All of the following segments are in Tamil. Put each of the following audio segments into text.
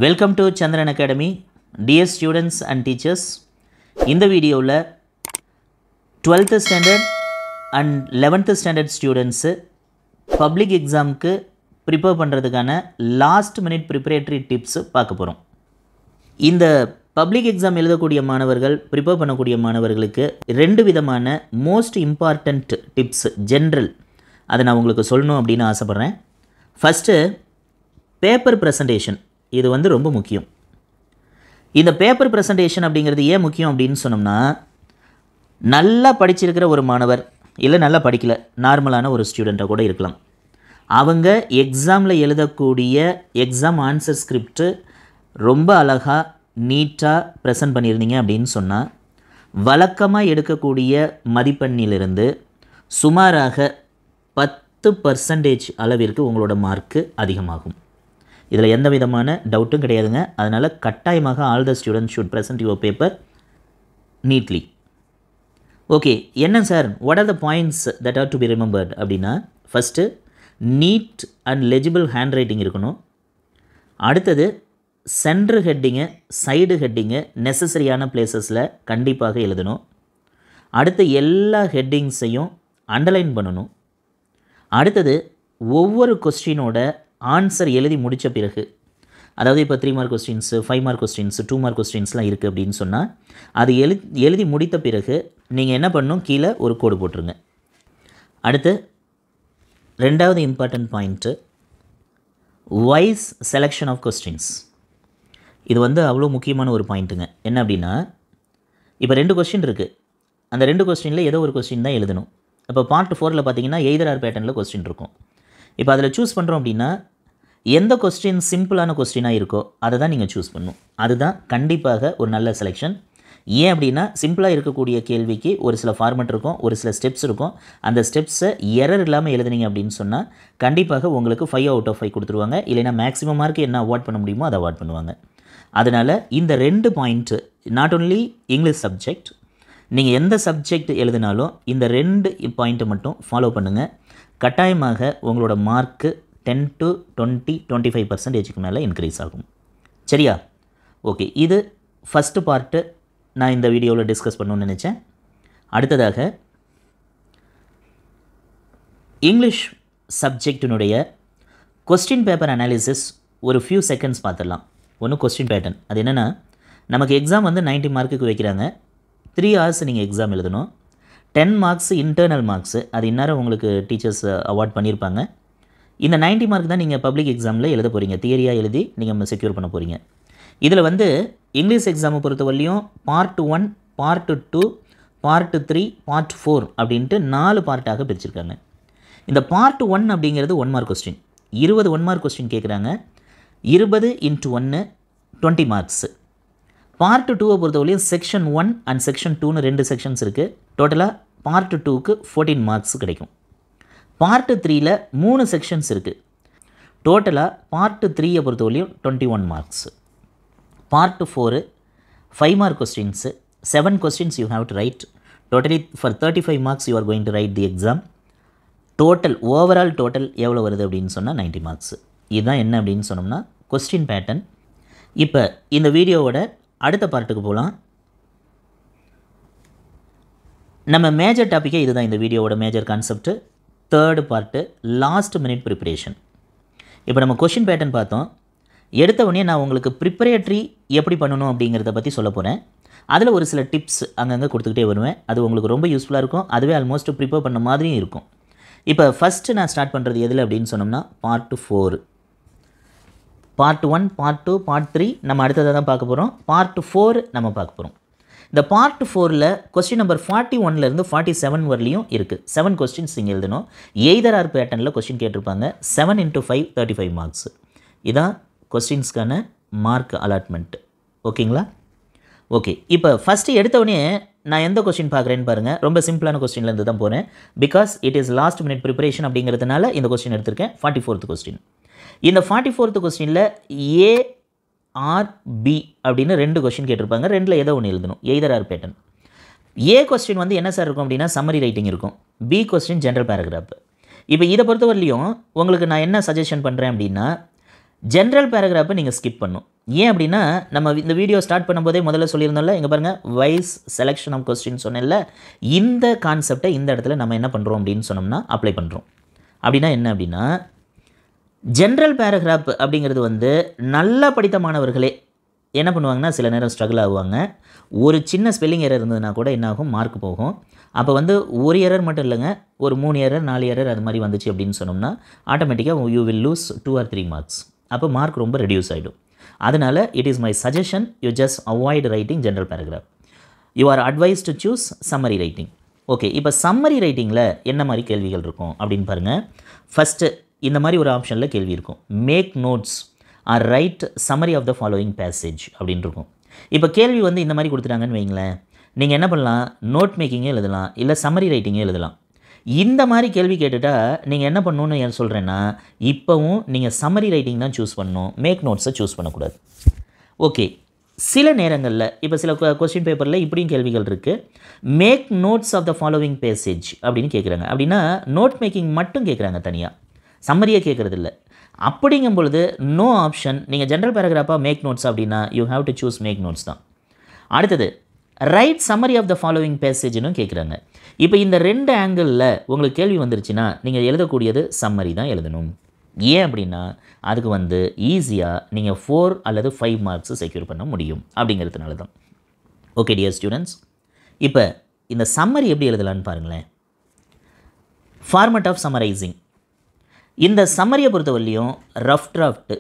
Welcome to Chandran Academy. Dear students and teachers, இந்த வீடியோவில் 12th standard and 11th standard students public examக்கு ப்ரிப்பேர் பண்ணுறதுக்கான லாஸ்ட் மினிட் ப்ரிப்பரேட்டரி டிப்ஸ் பார்க்க போகிறோம். இந்த பப்ளிக் எக்ஸாம் எழுதக்கூடிய மாணவர்கள் ப்ரிப்பேர் பண்ணக்கூடிய மாணவர்களுக்கு ரெண்டு விதமான மோஸ்ட் இம்பார்ட்டண்ட் டிப்ஸ் ஜென்ரல் அதை நான் உங்களுக்கு சொல்லணும் அப்படின்னு ஆசைப்பட்றேன். ஃபஸ்ட்டு பேப்பர் ப்ரெசன்டேஷன், இது ரொம்ப முக்கியம். இந்த பேப்பர் ப்ரெசன்டேஷன் அப்படிங்கிறது ஏன் முக்கியம் அப்படின்னு சொன்னோம்னா, நல்லா படிச்சிருக்கிற ஒரு மாணவர் இல்லை நல்லா படிக்கல நார்மலான ஒரு ஸ்டூடெண்ட்டாக கூட இருக்கலாம், அவங்க எக்ஸாமில் எழுதக்கூடிய எக்ஸாம் ஆன்சர் ஸ்கிரிப்டு ரொம்ப அழகாக நீட்டாக ப்ரெசன்ட் பண்ணியிருந்தீங்க அப்படின்னு சொன்னால் வழக்கமாக எடுக்கக்கூடிய மதிப்பெண்ணிலிருந்து சுமாராக 10% அளவிற்கு உங்களோட மார்க்கு அதிகமாகும். இதில் எந்த விதமான டவுட்டும் கிடையாதுங்க. அதனால் கட்டாயமாக all the student should present your paper neatly. Okay, என்ன sir what are the points that are to be remembered அப்படின்னா, first neat and legible handwriting இருக்கணும். அடுத்தது சென்டர் ஹெட்டிங்கு சைடு ஹெட்டிங்கு நெசசரியான பிளேசஸில் கண்டிப்பாக எழுதணும். அடுத்து எல்லா ஹெட்டிங்ஸையும் அண்டர்லைன் பண்ணணும். அடுத்தது ஒவ்வொரு கொஸ்டினோட ஆன்சர் எழுதி முடித்த பிறகு, அதாவது இப்போ 3 mark questions 5 mark questions 2 mark கொஸ்டின்ஸ்லாம் இருக்குது அப்படின்னு சொன்னால் அது எழுதி முடித்த பிறகு நீங்கள் என்ன பண்ணணும், கீழே ஒரு கோடு போட்டுருங்க. அடுத்து ரெண்டாவது important point wise selection of questions. இது அவ்வளோ முக்கியமான ஒரு பாயிண்ட்டுங்க. என்ன அப்படின்னா, இப்போ 2 கொஸ்டின் இருக்குது, அந்த 2 கொஸ்டினில் ஏதோ ஒரு கொஸ்டின் தான் எழுதணும். இப்போ பார்ட் 4ல் பார்த்தீங்கன்னா எய்தர் ஆர் பேட்டர்னில் கொஸ்டின் இருக்கும். இப்போ அதில் சூஸ் பண்ணுறோம் அப்படின்னா எந்த கொஸ்டின் சிம்பிளான கொஸ்டினாக இருக்கோ அதை தான் நீங்கள் சூஸ் பண்ணணும். அதுதான் கண்டிப்பாக ஒரு நல்ல செலெக்ஷன். ஏன் அப்படின்னா, சிம்பிளாக இருக்கக்கூடிய கேள்விக்கு ஒரு சில ஃபார்மெட் இருக்கும், ஒரு சில ஸ்டெப்ஸ் இருக்கும். அந்த ஸ்டெப்ஸை எரர் இல்லாமல் எழுதுனீங்க அப்படின்னு சொன்னால் கண்டிப்பாக உங்களுக்கு 5 out of 5 கொடுத்துருவாங்க. இல்லைனா மேக்ஸிமம் மார்க்கு என்ன அவார்ட் பண்ண முடியுமோ அதை அவார்ட் பண்ணுவாங்க. அதனால் இந்த 2 point, not only English subject, நீங்கள் எந்த சப்ஜெக்ட் எழுதினாலும் இந்த 2 பாயிண்ட்டை மட்டும் ஃபாலோ பண்ணுங்கள். கட்டாயமாக உங்களோட மார்க்கு 10 to 20-25% மேலே இன்க்ரீஸ் ஆகும். சரியா? ஓகே, இது ஃபஸ்ட்டு பார்ட்டு நான் இந்த வீடியோவில் டிஸ்கஸ் பண்ணணும்னு நினச்சேன். அடுத்ததாக இங்கிலீஷ் சப்ஜெக்டினுடைய கொஸ்டின் பேப்பர் அனாலிசிஸ் ஒரு ஃபியூ செகண்ட்ஸ் பார்த்துடலாம். ஒன்று கொஸ்டின் பேட்டர்ன். அது என்னென்னா, நமக்கு எக்ஸாம் 90 மார்க்குக்கு வைக்கிறாங்க. 3 hours நீங்கள் எக்ஸாம் எழுதணும். 10 மார்க்ஸ் இன்டர்னல் மார்க்ஸு, அது இந்நேரம் உங்களுக்கு டீச்சர்ஸ் அவார்ட் பண்ணியிருப்பாங்க. இந்த 90 மார்க் தான் நீங்கள் பப்ளிக் எக்ஸாமில் எழுத போகிறீங்க, தியரியாக எழுதி நீங்கள் செக்யூர் பண்ண போகிறீங்க. இதில் இங்கிலீஷ் எக்ஸாமை பொறுத்தவரையிலையும் பார்ட் 1, பார்ட் 2, பார்ட் 3, பார்ட் 4 அப்படின்ட்டு 4 பார்ட்டாக பிரிச்சிருக்காங்க. இந்த பார்ட் 1 அப்படிங்கிறது 1 மார்க் கொஸ்டின், 20 1 மார்க் கொஸ்டின் கேட்குறாங்க. 20 × 1 20 மார்க்ஸு. பார்ட் 2வை பொறுத்தவரையிலையும் செக்ஷன் 1 அண்ட் செக்ஷன் 2ன்னு 2 செக்ஷன்ஸ் இருக்குது. டோட்டலாக பார்ட் 2க்கு 14 மார்க்ஸ் கிடைக்கும். பார்ட் 3ல் 3 செக்ஷன்ஸ் இருக்குது. டோட்டலாக பார்ட் 3யை பொறுத்தவரையிலையும் 21 marks. Part 4 5 mark questions, 7 questions you have to write. Totally for 35 marks you are going to write the exam. Total overall total எவ்வளோ வருது அப்படின்னு சொன்னால் 90 மார்க்ஸ். இதுதான் என்ன அப்படின்னு சொன்னோம்னா கொஸ்டின் பேட்டர்ன். இப்போ இந்த வீடியோவோட அடுத்த பார்ட்டுக்கு போகலாம். நம்ம மேஜர் டாப்பிக்கே இதுதான், இந்த வீடியோவோட major concept. 3rd part last minute preparation. இப்போ நம்ம கொஷின் பேட்டர்ன் பார்த்தோம். எடுத்த உடனே நான் உங்களுக்கு ப்ரிப்பரேட்டரி எப்படி பண்ணணும் அப்படிங்கிறத பற்றி சொல்ல போகிறேன். அதில் ஒரு சில டிப்ஸ் அங்கங்கே கொடுத்துக்கிட்டே வருவேன். அது உங்களுக்கு ரொம்ப யூஸ்ஃபுல்லாக இருக்கும். அதுவே ஆல்மோஸ்ட் ப்ரிப்பேர் பண்ண மாதிரியும் இருக்கும். இப்போ ஃபஸ்ட்டு நான் ஸ்டார்ட் பண்ணுறது எதில் அப்படின்னு சொன்னோம்னா பார்ட் 4. பார்ட் 1, பார்ட் 2, பார்ட் 3 நம்ம அடுத்ததாக தான் பார்க்க போகிறோம். பார்ட் 4 நம்ம பார்க்க போகிறோம். இந்த பார்ட் 4ல் கொஸ்டின் நம்பர் 41லேருந்து 47 வரலையும் இருக்குது. 7 கொஸ்டின்ஸ் நீங்கள் எழுதணும். எய்தர் ஆர் பேட்டர்னில் கொஸ்டின் கேட்டிருப்பாங்க. 7 × 5 35 மார்க்ஸ். இதான் கொஸ்டின்ஸ்க்கான மார்க் அலாட்மெண்ட். ஓகேங்களா? ஓகே, இப்போ ஃபஸ்ட்டு எடுத்தவொடனே நான் எந்த கொஸ்டின் பார்க்குறேன்னு பாருங்கள். ரொம்ப சிம்பிளான கொஸ்டின்லேருந்து தான் போகிறேன். Because it is last minute preparation அப்படிங்கிறதுனால இந்த கொஸ்டின் எடுத்திருக்கேன். 44th question. இந்த 44th கொஸ்டினில் ஏ ஆர் பி அப்படின்னு 2 கொஸ்டின் கேட்டிருப்பாங்க. 2ல் ஏதோ ஒன்று எழுதணும், either or pattern. A question என்ன சார் இருக்கும் அப்படின்னா சம்மரி ரைட்டிங் இருக்கும். B question general paragraph. இப்போ இதை பொறுத்தவரையிலையும் உங்களுக்கு நான் என்ன சஜஷன் பண்ணுறேன் அப்படின்னா, ஜென்ரல் பேராகிராஃபை நீங்கள் ஸ்கிப் பண்ணணும். ஏன் அப்படின்னா நம்ம இந்த வீடியோ ஸ்டார்ட் பண்ணும்போதே முதல்ல சொல்லியிருந்தோம்ல, இங்கே பாருங்கள் வைஸ் செலெக்ஷன் ஆஃப் கொஸ்டின் சொன்னேன்ல, இந்த கான்செப்டை இந்த இடத்துல நம்ம என்ன பண்ணுறோம் அப்படின்னு சொன்னோம்னா அப்ளை பண்ணுறோம். அப்படின்னா என்ன அப்படின்னா ஜென்ரல் பேராகிராஃப் அப்படிங்கிறது வந்து நல்லா படித்த மாணவர்களே என்ன பண்ணுவாங்கன்னா சில நேரம் ஸ்ட்ரகிள் ஆகுவாங்க. ஒரு சின்ன ஸ்பெல்லிங் எரர் இருந்ததுன்னா கூட என்ன ஆகும், மார்க் போகும். அப்போ வந்து ஒரு எரர் மட்டும் இல்லைங்க, ஒரு 3 எரர் 4 எரர் அது மாதிரி வந்துச்சு அப்படின்னு சொன்னோம்னா ஆட்டோமேட்டிக்காக you will lose 2 or 3 marks. அப்போ மார்க் ரொம்ப ரெடியூஸ் ஆகிடும். அதனால் it is my suggestion, you just avoid writing general paragraph. You are advise to choose summary writing. Okay, இப்போ சம்மரி ரைட்டிங்கில் என்ன மாதிரி கேள்விகள் இருக்கும் அப்படின்னு பாருங்கள். ஃபஸ்ட்டு இந்த மாதிரி ஒரு ஆப்ஷனில் கேள்வி இருக்கும், make notes or write summary of the following passage அப்படின்னு இருக்கும். இப்போ கேள்வி வந்து இந்த மாதிரி கொடுத்துட்டாங்கன்னு வைங்களேன், நீங்கள் என்ன பண்ணலாம், நோட் மேக்கிங்கே எழுதலாம், இல்லை சம்மரி ரைட்டிங்கே எழுதலாம். இந்த மாதிரி கேள்வி கேட்டுட்டால் நீங்கள் என்ன பண்ணணுன்னு நான் சொல்கிறேன்னா, இப்போவும் நீங்கள் சம்மரி ரைட்டிங் தான் சூஸ் பண்ணணும், மேக் நோட்ஸை சூஸ் பண்ணக்கூடாது. ஓகே, சில நேரங்களில் இப்போ சில கொஸ்டின் பேப்பரில் இப்படியும் கேள்விகள் இருக்குது, make notes of the following passage அப்படின்னு கேட்குறாங்க. அப்படின்னா நோட் மேக்கிங் மட்டும் கேட்குறாங்க, தனியாக சம்மரியை கேட்குறது இல்லை. அப்படிங்கும் பொழுது நோ ஆப்ஷன். நீங்கள் ஜென்ரல் பேராகிராஃபாக மேக் நோட்ஸ் அப்படின்னா you have to choose make notes தான். அடுத்தது write summary of the following பேசேஜ்னு கேட்குறாங்க. இப்போ இந்த 2 ஆங்கிளில் உங்களுக்கு கேள்வி வந்துருச்சுன்னா நீங்கள் எழுதக்கூடியது சம்மரி தான் எழுதணும். ஏன் அப்படின்னா அதுக்கு வந்து ஈஸியாக நீங்கள் 4 அல்லது 5 மார்க்ஸ் செக்யூர் பண்ண முடியும் அப்படிங்கிறதுனால தான். ஓகே டியர் ஸ்டூடெண்ட்ஸ், இப்போ இந்த சம்மரி எப்படி எழுதலான்னு பாருங்களேன். Format of summarising. இந்த சம்மரியை பொறுத்தவரையிலையும் ரஃப் டிராஃப்ட்டு,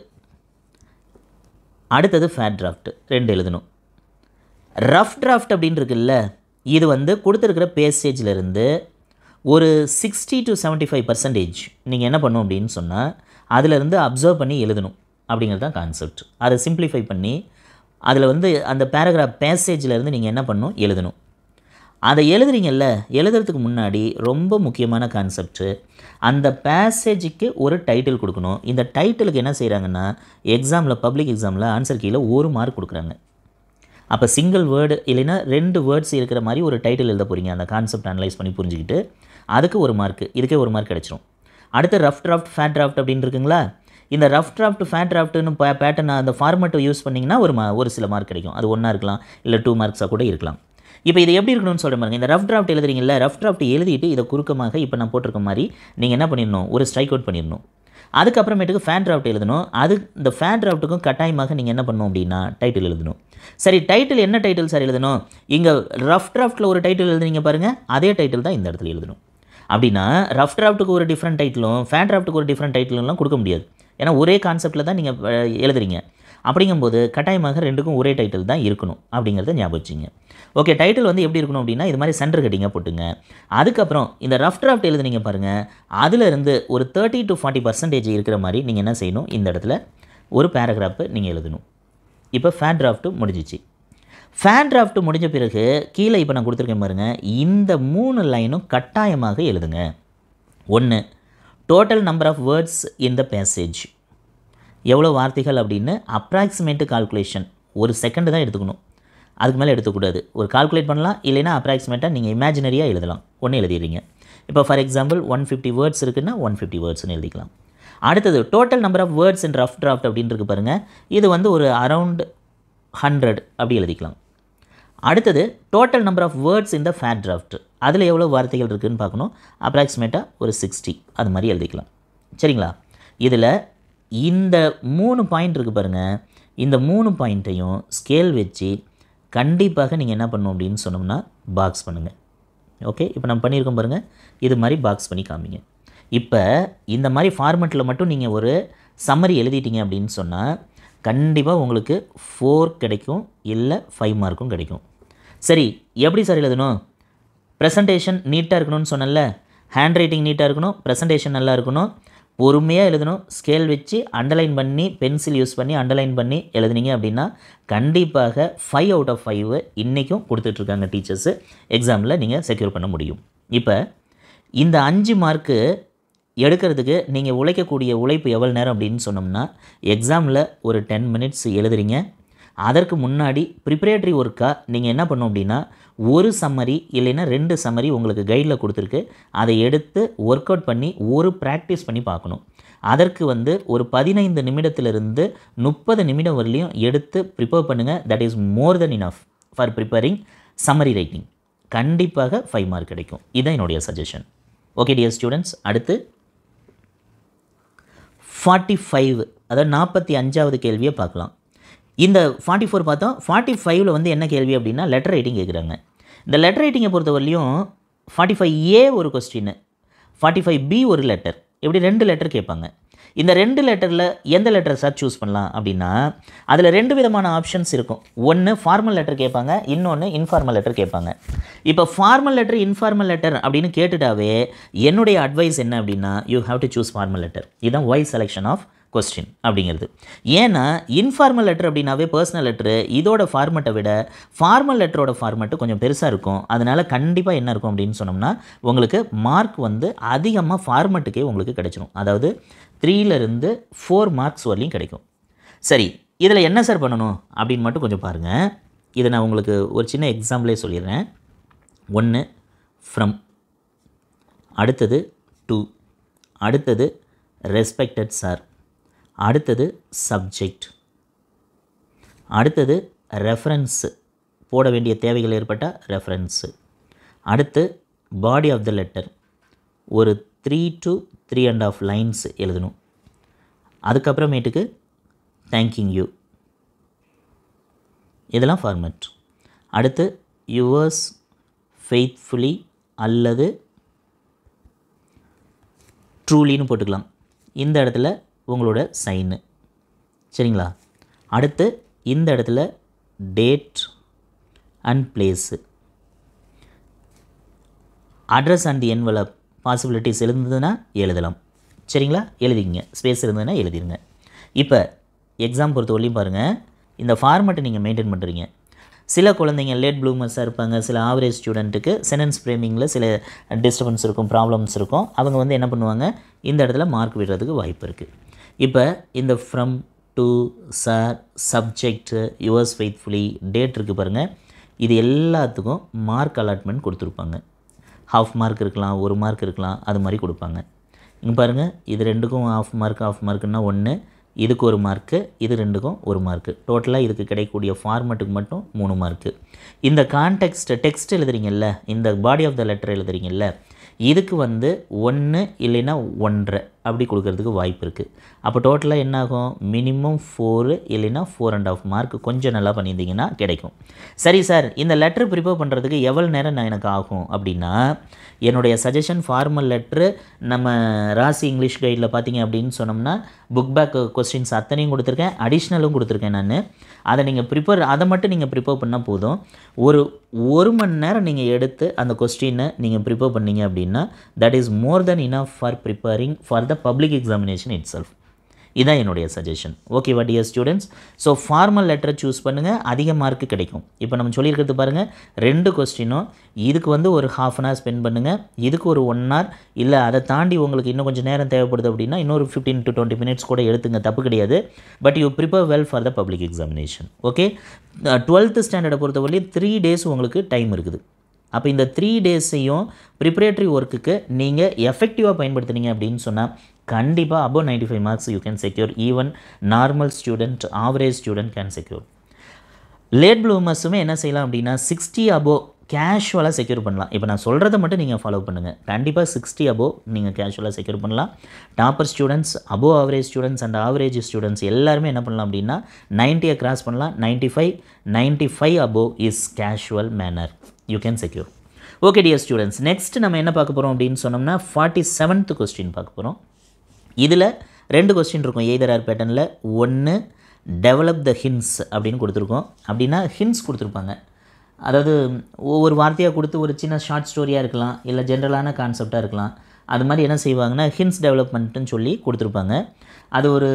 அடுத்தது ஃபேட் டிராஃப்ட் 2 எழுதணும். ரஃப் டிராஃப்ட் அப்படின்னு இருக்குல்ல, இது வந்து கொடுத்துருக்கிற பேசேஜிலேருந்து ஒரு 60 to 75% நீங்கள் என்ன பண்ணணும் அப்படின்னு சொன்னால் அதிலிருந்து அப்சர்வ் பண்ணி எழுதணும் அப்படிங்கிறது தான் கான்செப்ட். அதை சிம்பிளிஃபை பண்ணி அதில் வந்து அந்த பேராகிராஃப் பேசேஜிலேருந்து நீங்கள் என்ன பண்ணணும், எழுதணும். அதை எழுதுறீங்கல்ல, எழுதுறதுக்கு முன்னாடி ரொம்ப முக்கியமான கான்செப்ட்டு, அந்த பேசேஜுக்கு ஒரு டைட்டில் கொடுக்கணும். இந்த டைட்டிலுக்கு என்ன செய்கிறாங்கன்னா எக்ஸாமில், பப்ளிக் எக்ஸாமில் ஆன்சர் கீழே 1 மார்க் கொடுக்குறாங்க. அப்போ சிங்கிள் வேர்டு இல்லைன்னா 2 வேர்ட்ஸ் இருக்கிற மாதிரி ஒரு டைட்டில் எழுத போகிறீங்க. அந்த கான்செப்ட் அனலைஸ் பண்ணி புரிஞ்சுக்கிட்டு அதுக்கு 1 மார்க்கு, இதுக்கே 1 மார்க் கிடச்சிரும். அடுத்து ரஃப் டிராஃப்ட் ஃபேட் டிராஃப்ட் அப்படின்னு இருக்குங்களா, இந்த ரஃப் டிராஃப்ட் ஃபேட் டிராஃப்ட்னு பேட்டர்ன் அந்த ஃபார்மெட்டை யூஸ் பண்ணிங்கன்னா ஒரு சில மார்க் கிடைக்கும். அது 1 இருக்கலாம், இல்லை 2 மார்க்ஸாக கூட இருக்கலாம். இப்போ இது எப்படி இருக்கணும்னு சொல்கிற பாருங்க. இந்த ரஃப் டிராஃப்ட் எழுதுறீங்கல்ல, ரஃப் டிராஃப்ட் எழுதிட்டு இதை குறுக்கமாக இப்போ நான் போட்டிருக்க மாதிரி நீங்கள் என்ன பண்ணிடணும், ஒரு ஸ்ட்ரைக் அவுட் பண்ணிடணும். அதுக்கப்புறமேட்டுக்கு ஃபேன் டிராஃப்ட் எழுதணும். இந்த ஃபேன் டிராஃப்ட்டுக்கும் கட்டாயமாக நீங்கள் என்ன பண்ணணும் அப்படின்னா டைட்டில் எழுதணும். சரி, டைட்டில் என்ன டைட்டில் சார் எழுதணும்? இங்கே ரஃப் டிராஃப்ட்டில் ஒரு டைட்டில் எழுதுனீங்க பாருங்கள், அதே டைட்டில் தான் இந்த இடத்துல எழுதணும். அப்படின்னா ரஃப் டிராஃப்ட்டுக்கு ஒரு டிஃப்ரெண்ட் டைட்டிலும் ஃபேன் டிராஃப்ட்டுக்கு ஒரு டிஃப்ரெண்ட் டைட்டிலும் கொடுக்க முடியாது. ஏன்னா ஒரே கான்செப்ட்டில் தான் நீங்கள் எழுதுறீங்க. அப்படிங்கும்போது கட்டாயமாக 2க்கும் ஒரே டைட்டில் தான் இருக்கணும் அப்படிங்கிறத ஞாபகம் வச்சுங்க. ஓகே, டைட்டில் வந்து எப்படி இருக்கணும் அப்படின்னா இது மாதிரி சென்டர் கட்டிங்காக போட்டுங்க. அதுக்கப்புறம் இந்த ரஃப் டிராஃப்ட் எழுதுனீங்க பாருங்கள், அதிலிருந்து ஒரு 30 to 40% இருக்கிற மாதிரி நீங்கள் என்ன செய்யணும், இந்த இடத்துல ஒரு பேராகிராஃபு நீங்கள் எழுதணும். இப்போ ஃபேன் டிராஃப்ட்டு முடிஞ்சிச்சு. ஃபேன் டிராஃப்ட் முடிஞ்ச பிறகு கீழே இப்போ நான் கொடுத்துருக்கேன் பாருங்கள், இந்த 3 லைனும் கட்டாயமாக எழுதுங்க. 1, total number of words in the passage, எவ்வளோ வார்த்தைகள் அப்படின்னு அப்ராக்சிமேட்டு கால்குலேஷன், 1 செகண்ட் தான் எடுத்துக்கணும், அதுக்கு மேலே எடுத்துக்கூடாது. ஒரு கால்குலேட் பண்ணலாம், இல்லைனா அப்ராக்சிமேட்டாக நீங்கள் இமேஜினரியாக எழுதலாம். 1 எழுதிடுறீங்க. இப்போ ஃபார் எக்ஸாம்பிள் 150 வேர்ட்ஸ் இருக்குன்னா 150 வேர்ட்ஸ்னு எழுதிக்கலாம். அடுத்தது total number of words in rough draft அப்படின்னு இருக்கு பாருங்கள், இது வந்து ஒரு அரவுண்ட் 100 அப்படி எழுதிக்கலாம். அடுத்தது total number of words in the fair draft, அதில் எவ்வளோ வார்த்தைகள் இருக்குதுன்னு பார்க்கணும். அப்ராக்சிமேட்டாக ஒரு 60 அது மாதிரி எழுதிக்கலாம். சரிங்களா? இதில் இந்த 3 பாயிண்ட் இருக்குது பாருங்கள், இந்த 3 பாயிண்ட்டையும் ஸ்கேல் வச்சு கண்டிப்பாக நீங்கள் என்ன பண்ணணும் அப்படின்னு சொன்னோம்னா பாக்ஸ் பண்ணுங்கள். ஓகே, இப்போ நம்ம பண்ணியிருக்கோம் பாருங்கள், இது மாதிரி பாக்ஸ் பண்ணி காமிங்க. இப்போ இந்த மாதிரி ஃபார்மெட்டில் மட்டும் நீங்கள் ஒரு சம்மரி எழுதிட்டீங்க அப்படின்னு சொன்னால் கண்டிப்பாக உங்களுக்கு 4 கிடைக்கும், இல்லை 5 மார்க்கும் கிடைக்கும். சரி, எப்படி சார் எழுதணும்? ப்ரெசன்டேஷன் நீட்டாக இருக்கணும்னு சொன்னல, ஹேண்ட் ரைட்டிங் நீட்டாக இருக்கணும், ப்ரெசன்டேஷன் நல்லா இருக்கணும், பொறுமையாக எழுதணும், ஸ்கேல் வச்சு அண்டர்லைன் பண்ணி பென்சில் யூஸ் பண்ணி அண்டர்லைன் பண்ணி எழுதுனீங்க அப்படின்னா கண்டிப்பாக 5 out of 5 இன்றைக்கும் கொடுத்துட்ருக்காங்க டீச்சர்ஸு, எக்ஸாமில் நீங்கள் செக்யூர் பண்ண முடியும். இப்போ இந்த 5 மார்க்கு எடுக்கிறதுக்கு நீங்கள் உழைக்கக்கூடிய உழைப்பு எவ்வளோ நேரம் அப்படின்னு சொன்னோம்னா, எக்ஸாமில் ஒரு 10 minutes எழுதுறீங்க. அதற்கு முன்னாடி ப்ரிப்பரேட்டரி ஒர்க்காக நீங்கள் என்ன பண்ணணும் அப்படின்னா, ஒரு சம்மரி இல்லைன்னா 2 சம்மரி உங்களுக்கு கைடில் கொடுத்துருக்கு, அதை எடுத்து ஒர்க் அவுட் பண்ணி ஒரு ப்ராக்டிஸ் பண்ணி பார்க்கணும். அதற்கு வந்து ஒரு 15 நிமிடத்திலிருந்து 30 நிமிடம் வரலையும் எடுத்து ப்ரிப்பேர் பண்ணுங்கள். That is more then enough for preparing summary writing. கண்டிப்பாக 5 மார்க் கிடைக்கும். இதுதான் என்னுடைய சஜஷன். ஓகே டியர் ஸ்டூடெண்ட்ஸ், அடுத்து 45 அதாவது 45வது கேள்வியை பார்க்கலாம். இந்த 44 பார்த்தோம். 45ல் வந்து என்ன கேள்வி அப்படின்னா லெட்டர் ரைட்டிங் கேட்குறாங்க. இந்த லெட்டர் ரைட்டிங்கை பொறுத்தவரையிலையும் 45A ஒரு கொஸ்டின், 45B ஒரு லெட்டர், இப்படி 2 லெட்டர் கேட்பாங்க. இந்த 2 லெட்டரில் எந்த லெட்டர் சார் சூஸ் பண்ணலாம் அப்படின்னா அதில் 2 விதமான ஆப்ஷன்ஸ் இருக்கும். ஒன்று ஃபார்மல் லெட்டர் கேட்பாங்க, இன்னொன்று இன்ஃபார்மல் லெட்டர் கேட்பாங்க. இப்போ ஃபார்மல் லெட்டர் இன்ஃபார்மல் லெட்டர் அப்படின்னு கேட்டுட்டாவே என்னுடைய அட்வைஸ் என்ன அப்படின்னா you have to choose formal letter. இதுதான் ஒய் செலெக்ஷன் ஆஃப் கொஸ்டின் அப்படிங்கிறது. ஏன்னா இன்ஃபார்மல் லெட்டர் அப்படின்னாவே பர்சனல் லெட்டரு இதோட ஃபார்மெட்டை விட ஃபார்மல் லெட்டரோட ஃபார்மெட்டு கொஞ்சம் பெருசாக இருக்கும். அதனால் கண்டிப்பாக என்ன இருக்கும் அப்படின்னு சொன்னோம்னா உங்களுக்கு மார்க் வந்து அதிகமாக ஃபார்மெட்டுக்கே உங்களுக்கு கிடைச்சிடும். அதாவது 3லேருந்து 4 மார்க்ஸ் வரலையும் கிடைக்கும். சரி, இதில் என்ன சார் பண்ணணும் அப்படின்னு மட்டும் கொஞ்சம் பாருங்கள். இதை நான் உங்களுக்கு ஒரு சின்ன எக்ஸாம்பிளே சொல்லிடுறேன். 1 ஃப்ரம், அடுத்தது 2, அடுத்தது ரெஸ்பெக்டட் சார், அடுத்தது சப்ஜெக்ட், அடுத்தது ரெஃபரன்ஸு, போட வேண்டிய தேவைகள் ஏற்பட்டால் ரெஃபரன்ஸு, அடுத்து பாடி ஆஃப் த லெட்டர் ஒரு 3 to 3.5 லைன்ஸ் எழுதணும். அதுக்கப்புறமேட்டுக்கு தேங்கிங் யூ, இதெல்லாம் ஃபார்மேட். அடுத்து யுவர்ஸ் ஃபெய்த்ஃபுல்லி அல்லது ட்ரூலின்னு போட்டுக்கலாம். இந்த இடத்துல உங்களோட சைனு, சரிங்களா? அடுத்து இந்த இடத்துல date and place, address and envelope possibilities இருந்ததுன்னா எழுதலாம், சரிங்களா? எழுதிங்க, ஸ்பேஸ் இருந்ததுன்னா எழுதிருங்க. இப்போ எக்ஸாம் பொறுத்தவரையும் பாருங்கள், இந்த ஃபார்மெட்டை நீங்கள் மெயின்டைன் பண்ணுறீங்க. சில குழந்தைங்க லேட் ப்ளூமர்ஸாக இருப்பாங்க, சில ஆவரேஜ் ஸ்டூடெண்ட்டுக்கு சென்டென்ஸ் ஃப்ரேமிங்கில் சில டிஸ்டர்பன்ஸ் இருக்கும், ப்ராப்ளம்ஸ் இருக்கும். அவங்க வந்து என்ன பண்ணுவாங்க, இந்த இடத்துல மார்க் விடுறதுக்கு வாய்ப்பு இருக்குது. இப்போ இந்த from, to, sir, subject, yours faithfully, date இருக்குது பாருங்கள். இது எல்லாத்துக்கும் மார்க் அலாட்மெண்ட் கொடுத்துருப்பாங்க. ஹாஃப் மார்க் இருக்கலாம், 1 மார்க் இருக்கலாம், அது மாதிரி கொடுப்பாங்க. இங்கே பாருங்கள், இது 2க்கும் ஹாஃப் மார்க்குன்னா 1, இதுக்கு 1 மார்க்கு, இது 2க்கும் 1 மார்க்கு. டோட்டலாக இதுக்கு கிடைக்கக்கூடிய ஃபார்மெட்டுக்கு மட்டும் 3 மார்க்கு. இந்த டெக்ஸ்ட் எழுதுறீங்கல்ல, இந்த பாடி ஆஃப் த லெட்டர் எழுதுறீங்கல்ல, இதுக்கு வந்து 1 இல்லைன்னா 1.5 அப்படி கொடுக்கறதுக்கு வாய்ப்பு இருக்குது. அப்போ டோட்டலாக என்னாகும், மினிமம் 4 இல்லைன்னா 4.5 மார்க் கொஞ்சம் நல்லா பண்ணியிருந்தீங்கன்னா கிடைக்கும். சரி சார், இந்த லெட்டர் ப்ரிப்பேர் பண்ணுறதுக்கு எவ்வளோ நேரம் எனக்கு ஆகும் அப்படின்னா என்னுடைய சஜஷன் ஃபார்மல் லெட்ரு நம்ம ராசி இங்கிலீஷ் கைடில் பார்த்தீங்க அப்படின்னு சொன்னோம்னா புக் பேக் கொஸ்டின்ஸ் அத்தனையும் கொடுத்துருக்கேன், அடிஷ்னலும் கொடுத்துருக்கேன் நான். அதை மட்டும் நீங்கள் ப்ரிப்பேர் பண்ணால் போதும். ஒரு மணி நேரம் நீங்கள் எடுத்து அந்த கொஸ்டினை நீங்கள் ப்ரிப்பேர் பண்ணீங்க அப்படின்னா that is more then enough for preparing for the public examination it self. இதுதான் என்னுடைய சஜஷன். ஓகேவா டியர் ஸ்டூடெண்ட்ஸ்? ஸோ ஃபார்மல் லெட்டரை சூஸ் பண்ணுங்கள், அதிக மார்க்கு கிடைக்கும். இப்போ நம்ம சொல்லியிருக்கிறது பாருங்கள், 2 கொஸ்டினும் இதுக்கு வந்து ஒரு ½ அன் ஹவர் ஸ்பெண்ட் பண்ணுங்கள், இதுக்கு ஒரு 1 hour, இல்லை அதை தாண்டி உங்களுக்கு இன்னும் கொஞ்சம் நேரம் தேவைப்படுது அப்படின்னா இன்னொரு 15 to 20 minutes கூட எடுத்துங்க, தப்பு கிடையாது. But you prepare well for the public examination. Okay, 12th ஸ்டாண்டர்டை பொறுத்தவரையிலும் 3 days உங்களுக்கு டைம் இருக்குது. அப்போ இந்த 3 days-ஐயும் ப்ரிப்பரேட்டரி ஒர்க்குக்கு நீங்கள் எஃபெக்டிவாக பயன்படுத்துனீங்க அப்படின்னு சொன்னால் கண்டிப்பாக above 95 marks you can secure. Even normal student, average student can secure. Late ப்ளூமர்ஸுமே என்ன செய்யலாம் அப்படின்னா 60 above கேஷுவலாக செக்யூர் பண்ணலாம். இப்போ நான் சொல்கிறத மட்டும் நீங்கள் ஃபாலோ பண்ணுங்கள். கண்டிப்பாக 60 above நீங்கள் கேஷுவலாக செக்யூர் பண்ணலாம். Topper students, above average students and average students எல்லாருமே என்ன பண்ணலாம் அப்படின்னா 90-ஐ கிராஸ் பண்ணலாம். 95 above is casual manner, you can secure. Okay dear students, next நம்ம என்ன பார்க்க போகிறோம் அப்படின்னு சொன்னோம்னா 47th கொஸ்டின் பார்க்க போகிறோம். இதில் 2 கொஸ்டின் இருக்கும் எய்தர் ஆர் பேட்டர்னில். 1 டெவலப் த ஹின்ஸ் அப்படின்னு கொடுத்துருக்கோம். அப்படின்னா ஹின்ஸ் கொடுத்துருப்பாங்க, அதாவது ஒவ்வொரு வார்த்தையாக கொடுத்து ஒரு சின்ன ஷார்ட் ஸ்டோரியாக இருக்கலாம், இல்லை ஜென்ரலான கான்செப்டாக இருக்கலாம். அது மாதிரி என்ன செய்வாங்கன்னா ஹின்ஸ் டெவலப்மெண்ட்டுன்னு சொல்லி கொடுத்துருப்பாங்க. அது ஒரு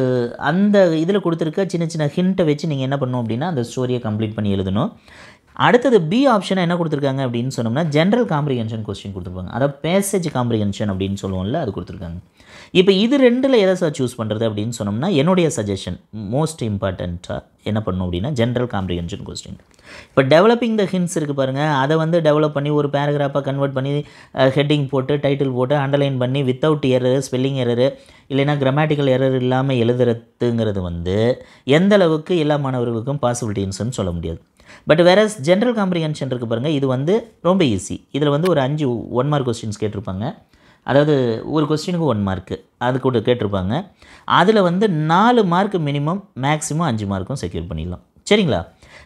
அந்த இதில் கொடுத்துருக்க சின்ன சின்ன ஹிண்ட்டை வச்சு நீங்கள் என்ன பண்ணணும் அப்படின்னா அந்த ஸ்டோரியை கம்ப்ளீட் பண்ணி எழுதணும். அடுத்தது பி ஆப்ஷனை என்ன கொடுத்துருக்காங்க அப்படின்னு சொன்னோம்னா ஜென்ரல் காம்ப்ரிஹென்ஷன் கொஸ்டின் கொடுத்துருப்பாங்க, அதாவது பேசேஜ் காம்ப்ரிஹென்ஷன் அப்படின்னு சொல்லுவோம்ல, அது கொடுத்துருக்காங்க. இப்போ இது ரெண்டில் எதை சார் சூஸ் பண்ணுறது அப்படின்னு சொன்னோம்னா என்னுடைய சஜஷன் மோஸ்ட் இம்பார்ட்டண்ட்டாக என்ன பண்ணணும் அப்படின்னா ஜென்ரல் காம்ப்ரிஹென்ஷன் கொஸ்டின். இப்போ டெவலப்பிங் த ஹிண்ட்ஸ் இருக்குது பாருங்கள், அதை வந்து டெவலப் பண்ணி ஒரு பேராகிராஃபாக கன்வெர்ட் பண்ணி ஹெட்டிங் போட்டு டைட்டில் போட்டு அண்டர்லைன் பண்ணி வித்தவுட் எரரு, ஸ்பெல்லிங் எரரு இல்லைனா கிராமட்டிக்கல் எரர் இல்லாமல் எழுதுறதுங்கிறது வந்து எந்த அளவுக்கு எல்லா மாணவர்களுக்கும் பாசிபிலிட்டின்னு சொல்ல முடியாது. பட் வேற ஜென்ரல் காம்ப்ரிஹென்ஷன் இருக்குது பாருங்கள், இது வந்து ரொம்ப ஈஸி. இதில் வந்து ஒரு 5 1 மார்க் கொஸ்டின்ஸ் கேட்டிருப்பாங்க. அதாவது ஒரு கொஸ்டினுக்கு 1 மார்க்கு அது கூட கேட்டிருப்பாங்க. அதில் வந்து 4 மார்க் மினிமம், மேக்ஸிமம் 5 மார்க்கும் செக்யூர் பண்ணிடலாம். சரிங்களா?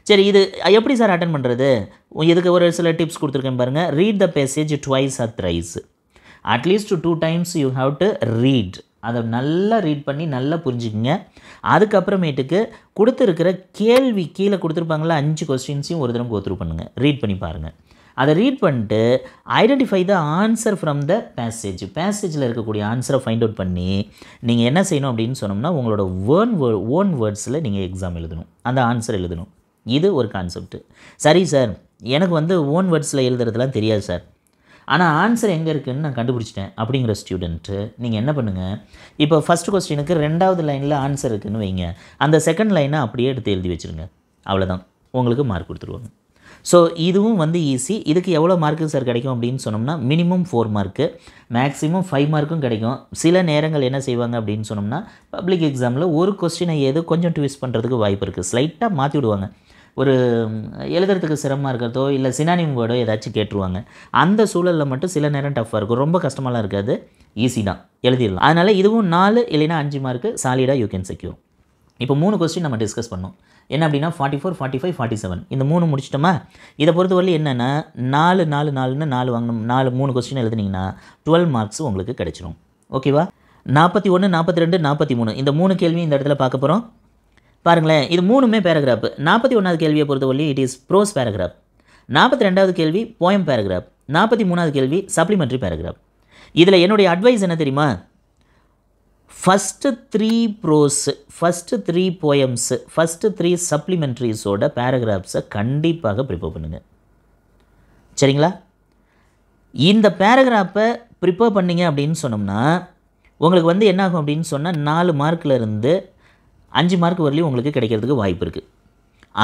சரி, இது எப்படி சார் அட்டன் பண்ணுறது? இதுக்கு ஒரு சில டிப்ஸ் கொடுத்துருக்கேன் பாருங்கள். Read the passage twice or thrice, at least 2 times you have to read. அதை நல்லா ரீட் பண்ணி நல்லா புரிஞ்சுக்குங்க. அதுக்கப்புறமேட்டுக்கு கொடுத்துருக்கிற கேள்வி கீழே கொடுத்துருப்பாங்களா 5 கொஸ்டின்ஸையும் ஒரு தடவை கோத்ரூ பண்ணுங்கள், ரீட் பண்ணி பாருங்கள். அதை ரீட் பண்ணிட்டு identify the answer from the பேசேஜில் இருக்கக்கூடிய ஆன்சரை ஃபைண்ட் அவுட் பண்ணி நீங்கள் என்ன செய்யணும் அப்படின்னு சொன்னோம்னா உங்களோட ஓன் வேர்ட்ஸில் நீங்கள் எக்ஸாம் எழுதணும், அந்த ஆன்சர் எழுதணும். இது ஒரு கான்செப்ட். சரி சார், எனக்கு வந்து ஓன் வேர்ட்ஸில் எழுதுறதுலாம் தெரியாது சார், ஆனால் ஆன்சர் எங்கே இருக்குதுன்னு நான் கண்டுபிடிச்சிட்டேன் அப்படிங்கிற ஸ்டூடெண்ட்டு நீங்கள் என்ன பண்ணுங்கள், இப்போ ஃபஸ்ட் கொஸ்டினுக்கு 2வது லைனில் ஆன்சர் இருக்குதுன்னு வைங்க, அந்த செகண்ட் லைனை அப்படியே எடுத்து எழுதி வச்சுருங்க. அவ்வளோதான், உங்களுக்கு மார்க் கொடுத்துருவாங்க. ஸோ இதுவும் வந்து ஈஸி. இதுக்கு எவ்வளோ மார்க்கு சார் கிடைக்கும் அப்படின்னு சொன்னோம்னா மினிமம் 4 மார்க்கு, மேக்ஸிமம் 5 மார்க்கும் கிடைக்கும். சில நேரங்கள் என்ன செய்வாங்க அப்படின்னு சொன்னோம்னா பப்ளிக் எக்ஸாமில் ஒரு கொஸ்டினை கொஞ்சம் ட்விஸ்ட் பண்ணுறதுக்கு வாய்ப்பு இருக்குது. ஸ்லைட்டாக மாற்றி விடுவாங்க. ஒரு எழுதுறதுக்கு சிரமமாக இருக்கிறதோ இல்லை சினானிம் வேர்டோ ஏதாச்சும் கேட்டுருவாங்க. அந்த சூழலில் மட்டும் சில நேரம் டஃப்பாக இருக்கும். ரொம்ப கஷ்டமாலாம் இருக்காது, ஈஸி தான், எழுதிடலாம். அதனால் இதுவும் 4 இல்லைனா 5 மார்க்கு சாலிடாக யூ கேன் செக்யூர். இப்போ 3 கொஸ்டின் நம்ம டிஸ்கஸ் பண்ணோம். என்ன அப்படின்னா 44, 45, 47 இந்த 3 முடிச்சிட்டோமா? இதை பொறுத்தவரையில் என்னென்னா 4 4 4ன்னு 4 வாங்கணும். 3 கொஸ்டின் எழுதுனீங்கன்னா 12 மார்க்ஸ் உங்களுக்கு கிடைச்சிரும். ஓகேவா? 41, 42, 43 இந்த 3 கேள்வியும் இந்த இடத்துல பார்க்க போகிறோம். பாருங்களேன், இது 3மே பேராகிராஃப். 41வது கேள்வியை பொறுத்தவரையில் இட் இஸ் ப்ரோஸ் பேராகிராஃப். 42வது கேள்வி போயம் பேராகிராஃப். 43வது கேள்வி சப்ளிமெண்ட்ரி பேராகிராஃப். இதில் என்னுடைய அட்வைஸ் என்ன தெரியுமா? First 3 prose, first 3 poems, first 3 சப்ளிமெண்ட்ரிஸோட பேராகிராஃப்ஸை கண்டிப்பாக ப்ரிப்பேர் பண்ணுங்கள். சரிங்களா? இந்த பேராகிராஃபை ப்ரிப்பேர் பண்ணிங்க அப்படின்னு சொன்னோம்னா உங்களுக்கு வந்து என்ன ஆகும் அப்படின்னு சொன்னால் 4 மார்க்லேருந்து 5 மார்க் வரலையும் உங்களுக்கு கிடைக்கிறதுக்கு வாய்ப்பு இருக்குது.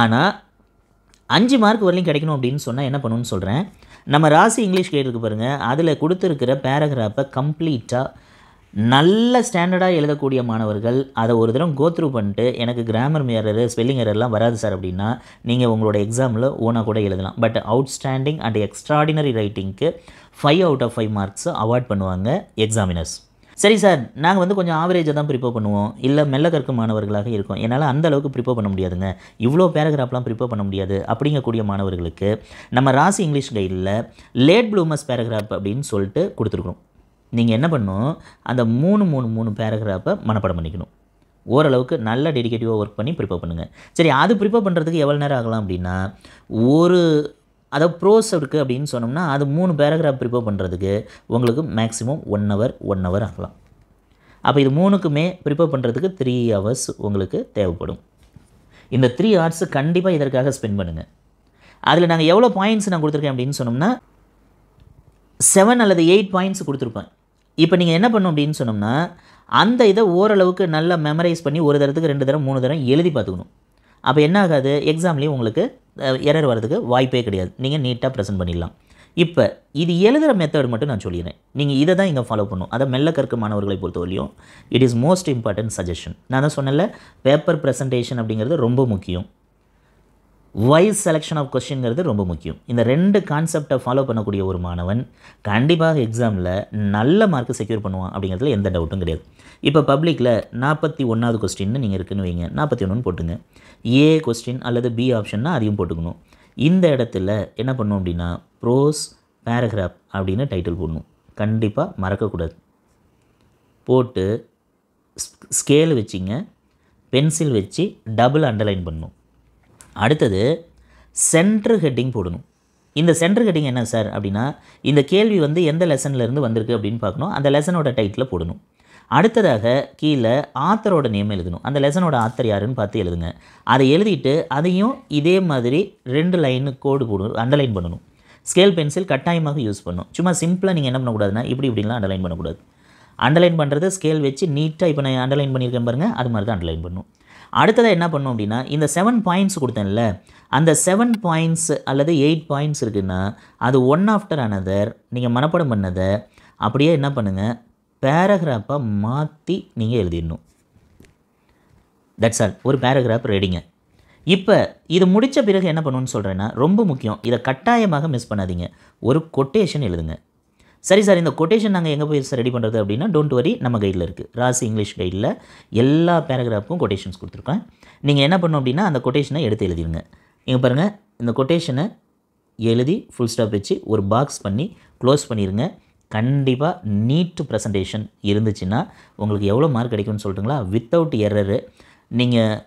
ஆனால் 5 மார்க் வரலையும் கிடைக்கணும் அப்படின்னு சொன்னால் என்ன பண்ணணும்னு சொல்கிறேன். நம்ம ராசி இங்கிலீஷ் கைடு இருக்கு பாருங்கள், அதில் கொடுத்துருக்கிற பேராகிராஃபை கம்ப்ளீட்டாக நல்ல ஸ்டாண்டர்டாக எழுதக்கூடிய மாணவர்கள் அதை ஒரு தடவை கோத்ரூ பண்ணிட்டு எனக்கு கிராமர் எரரு, ஸ்பெல்லிங் எரர்லாம் வராது சார் அப்படின்னா நீங்கள் உங்களோட எக்ஸாமில் ஓனாக கூட எழுதலாம். பட் அவுட்ஸ்டாண்டிங் அண்ட் எக்ஸ்ட்ராடினரி ரைட்டிங்க்கு 5 out of 5 மார்க்ஸ் அவார்ட் பண்ணுவாங்க எக்ஸாமினர்ஸ். சரி சார், நாங்கள் வந்து கொஞ்சம் ஆவரேஜாக தான் ப்ரிப்பேர் பண்ணுவோம், இல்லை மெல்ல கற்கும் மாணவர்களாக இருக்கும், என்னால் அந்த அளவுக்கு ப்ரிப்பேர் பண்ண முடியாதுங்க, இவ்வளோ பேராகிராஃப்லாம் ப்ரிப்பேர் பண்ண முடியாது அப்படிங்கக்கூடிய மாணவர்களுக்கு நம்ம ராசி இங்கிலீஷ் கைடில் லேட் ப்ளூமர்ஸ் பேராகிராஃப் அப்படின்னு சொல்லிட்டு கொடுத்துருக்குறோம். நீங்கள் என்ன பண்ணணும், அந்த 3 பேராகிராஃபை மனப்பாடம் பண்ணிக்கணும். ஓரளவுக்கு நல்ல டெடிகேட்டிவாக ஒர்க் பண்ணி ப்ரிப்பேர் பண்ணுங்கள். சரி, அது ப்ரிப்பேர் பண்ணுறதுக்கு எவ்வளோ நேரம் ஆகலாம் அப்படின்னா அதாவது ப்ரோஸ் இருக்குது அப்படின்னு சொன்னோம்னா அது 3 பேராகிராஃப் ப்ரிப்பேர் பண்ணுறதுக்கு உங்களுக்கு மேக்ஸிமம் 1 hour ஆகலாம். அப்போ இது 3க்குமே ப்ரிப்பேர் பண்ணுறதுக்கு 3 hours உங்களுக்கு தேவைப்படும். இந்த 3 hours கண்டிப்பாக இதற்காக ஸ்பெண்ட் பண்ணுங்கள். அதில் நாங்கள் எவ்வளோ பாயிண்ட்ஸ் நான் கொடுத்துருக்கேன் அப்படின்னு சொன்னோம்னா 7 அல்லது 8 பாயிண்ட்ஸ் கொடுத்துருப்பேன். இப்போ நீங்கள் என்ன பண்ணணும் அப்படின்னு சொன்னோம்னா அந்த இதை ஓரளவுக்கு நல்லா மெமரைஸ் பண்ணி ஒரு தரத்துக்கு 2 தரம் 3 தரம் எழுதி பார்த்துக்கணும். அப்போ என்ன ஆகாது, எக்ஸாம்லேயும் உங்களுக்கு எரர் வரதுக்கு வாய்ப்பே கிடையாது, நீங்கள் நீட்டாக ப்ரெசென்ட் பண்ணிடலாம். இப்போ இது எழுதுகிற மெத்தட் மட்டும் நான் சொல்லிடுறேன், நீங்கள் இதை தான் இங்கே ஃபாலோ பண்ணணும். அதை மெல்ல கற்கும் மாணவர்களை பொறுத்தவரையும் it is most important suggestion. நான் தான் சொன்னேன்ல, பேப்பர் ப்ரெசன்டேஷன் அப்படிங்கிறது ரொம்ப முக்கியம், வைஸ் செலெக்ஷன் ஆஃப் கொஸ்டின்ங்கிறது ரொம்ப முக்கியம். இந்த 2 கான்செப்டை ஃபாலோ பண்ணக்கூடிய ஒரு மாணவன் கண்டிப்பாக எக்ஸாமில் நல்ல மார்க்கு செக்யூர் பண்ணுவான் அப்படிங்கிறதுல எந்த டவுட்டும் கிடையாது. இப்போ பப்ளிக்கில் 41வது கொஸ்டின்னு நீங்கள் இருக்குன்னு வைங்க, 41ன்னு போட்டுங்க. ஏ கொஸ்டின் அல்லது பி ஆப்ஷன்னா அதையும் போட்டுக்கணும். இந்த இடத்துல என்ன பண்ணணும் அப்படின்னா ப்ரோஸ் பேராகிராஃப் அப்படின்னு டைட்டில் போடணும். கண்டிப்பாக மறக்கக்கூடாது. போட்டு ஸ்கேல் வச்சிங்க, பென்சில் வச்சு டபுள் அண்டர்லைன் பண்ணணும். அடுத்தது சென்ட்ரு ஹெட்டிங் போடணும். இந்த சென்ட்ரு ஹெட்டிங் என்ன சார் அப்படின்னா இந்த கேள்வி வந்து எந்த லெசன்லேருந்து வந்திருக்கு அப்படின்னு பார்க்கணும், அந்த லெசனோட டைட்டில் போடணும். அடுத்ததாக கீழே ஆத்தரோட நேம் எழுதணும். அந்த லெசனோட ஆத்தர் யாருன்னு பார்த்து எழுதுங்க. அதை எழுதிட்டு அதையும் இதே மாதிரி 2 லைனு கோடு போடணும், அண்டர்லைன் பண்ணணும். ஸ்கேல் பென்சில் கட்டாயமாக யூஸ் பண்ணணும். சும்மா சிம்பிளாக நீங்கள் என்ன பண்ணக்கூடாதுன்னா இப்படிலாம் அண்டர்லைன் பண்ணக்கூடாது. அண்டர்லைன் பண்ணுறது ஸ்கேல் வச்சு நீட்டாக இப்போ நான் அண்டர்லைன் பண்ணியிருக்கேன் பாருங்கள், அது மாதிரி தான் அண்டர்லைன் பண்ணும். அடுத்ததாக என்ன பண்ணும் அப்படின்னா, இந்த 7 பாயிண்ட்ஸ் கொடுத்தேன்ல, அந்த 7 பாயிண்ட்ஸ் அல்லது 8 பாயிண்ட்ஸ் இருக்குன்னா அது ஒன் ஆஃப்டர் அனதர் நீங்கள் மனப்பாடம் பண்ணதை அப்படியே என்ன பண்ணுங்கள், பேராகிராஃபாக மாற்றி நீங்கள் எழுதிடணும். That's all. ஒரு பேராகிராஃப் ரெடிங்க. இப்போ இது முடித்த பிறகு என்ன பண்ணணும்னு சொல்கிறேன்னா, ரொம்ப முக்கியம், இதை கட்டாயமாக மிஸ் பண்ணாதீங்க, ஒரு கொட்டேஷன் எழுதுங்க. சரி சார், இந்த கொட்டேஷன் நாங்கள் எங்கே போய் ரெடி பண்ணுறது அப்படின்னா, டோன்ட் வரி, நம்ம கைடில் இருக்குது. ராசி இங்கிலீஷ் கைடில் எல்லா பேராகிராஃபும் கொட்டேஷன்ஸ் கொடுத்துருக்கேன். நீங்கள் என்ன பண்ணணும் அப்படின்னா, அந்த கொட்டேஷனை எடுத்து எழுதிடுங்க. இங்கே பாருங்கள், இந்த கொட்டேஷனை எழுதி ஃபுல் ஸ்டாப் வச்சு ஒரு பாக்ஸ் பண்ணி க்ளோஸ் பண்ணிடுங்க. கண்டிப்பாக நீட் ப்ரெசன்டேஷன் இருந்துச்சுன்னா உங்களுக்கு எவ்வளோ மார்க் கிடைக்கும்னு சொல்லிட்டுங்களா, வித்தவுட் எரரு. நீங்கள்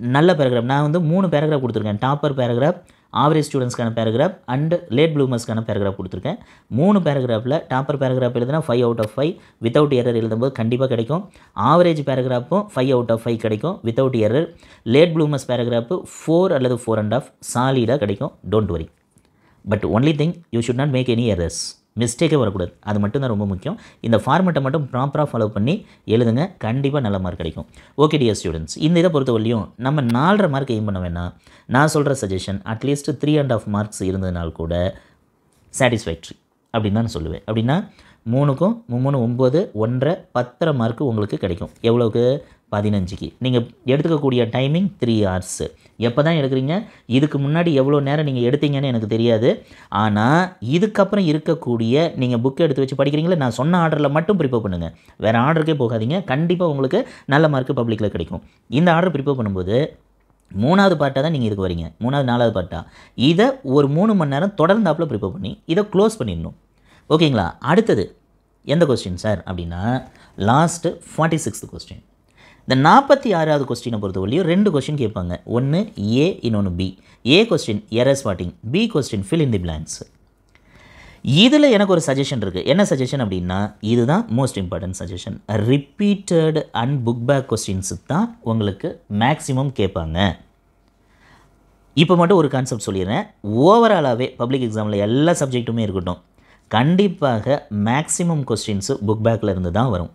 நல்ல பேராகிராஃப், நான் வந்து 3 பேராகிராஃப் கொடுத்துருக்கேன். டாப்பர் பேராகிராஃப், ஆவரேஜ் ஸ்டூடெண்ட்ஸ்க்கான பேராகிராஃப் அண்ட் லேட் ப்ளூமர்ஸ்க்கான பேராகிராஃப் கொடுத்துருக்கேன். 3 பேராகிராஃபில் டாப்பர் பேராகிராஃப் எழுதுனா 5 out of 5 வித்தவுட் எரர் எழுதும்போது கண்டிப்பாக கிடைக்கும். ஆவரேஜ் பேராகிராஃபும் 5 out of 5 கிடைக்கும் without error. Late bloomers paragraph 4 அல்லது 4.5 சாலிடாக கிடைக்கும். Don't worry. But only thing, you should not make any errors. மிஸ்டேக்கே வரக்கூடாது. அது மட்டும்தான் ரொம்ப முக்கியம். இந்த ஃபார்மெட்டை மட்டும் ப்ராப்பராக ஃபாலோ பண்ணி எழுதுங்க, கண்டிப்பாக நல்ல மார்க் கிடைக்கும். ஓகே டியர் ஸ்டூடெண்ட்ஸ், இந்த இதை பொறுத்தவரையும் நம்ம 4.5 மார்க் எய்ம் பண்ண வேணாம். நான் சொல்கிற சஜஷன் அட்லீஸ்ட் 3.5 மார்க்ஸ் இருந்ததுனால் கூட சாட்டிஸ்ஃபேக்ட்ரி அப்படின்னு தான் நான் சொல்லுவேன். அப்படின்னா 3க்கும் 3 9 1.5 10 மார்க்கு உங்களுக்கு கிடைக்கும். எவ்வளோக்கு? 15க்கு. நீங்கள் எடுத்துக்கக்கூடிய டைமிங் 3 hours. எப்போ தான் எடுக்கிறீங்க, இதுக்கு முன்னாடி எவ்வளோ நேரம் நீங்கள் எடுத்தீங்கன்னு எனக்கு தெரியாது. ஆனால் இதுக்கப்புறம் இருக்கக்கூடிய நீங்கள் புக் எடுத்து வச்சு படிக்கிறீங்களே, நான் சொன்ன ஆர்டரில் மட்டும் ப்ரிப்பேர் பண்ணுங்கள், வேறு ஆர்டருக்கே போகாதீங்க. கண்டிப்பாக உங்களுக்கு நல்ல மார்க்கு பப்ளிக்கில் கிடைக்கும். இந்த ஆர்டர் ப்ரிப்பேர் பண்ணும்போது 3வது பார்ட்டாக தான் நீங்கள் இதுக்கு வரீங்க, 3வது 4வது பார்ட்டாக. இதை ஒரு 3 மணி நேரம் தொடர்ந்தாப்பில் ப்ரிப்பேர் பண்ணி இதை க்ளோஸ் பண்ணிடணும். ஓகேங்களா? அடுத்தது எந்த கொஸ்டின் சார் அப்படின்னா, லாஸ்ட்டு 46th கொஸ்டின். இந்த 46வது கொஸ்டினை பொறுத்தவரையும் 2 கொஸ்டின் கேட்பாங்க. ஒன்று ஏ, இன்னொன்று பி. A question error spotting, B question fill in the blanks. இதில் எனக்கு ஒரு சஜஷன் இருக்குது. என்ன சஜஷன் அப்படின்னா, இதுதான் most important suggestion. Repeated and book back questions தான் உங்களுக்கு மேக்ஸிமம் கேட்பாங்க. இப்போ மட்டும் ஒரு கான்செப்ட் சொல்லிடுறேன். ஓவராலாகவே பப்ளிக் எக்ஸாமில் எல்லா சப்ஜெக்ட்டுமே இருக்கட்டும், கண்டிப்பாக மேக்ஸிமம் கொஸ்டின்ஸு புக் பேக்கில் இருந்து தான் வரும்.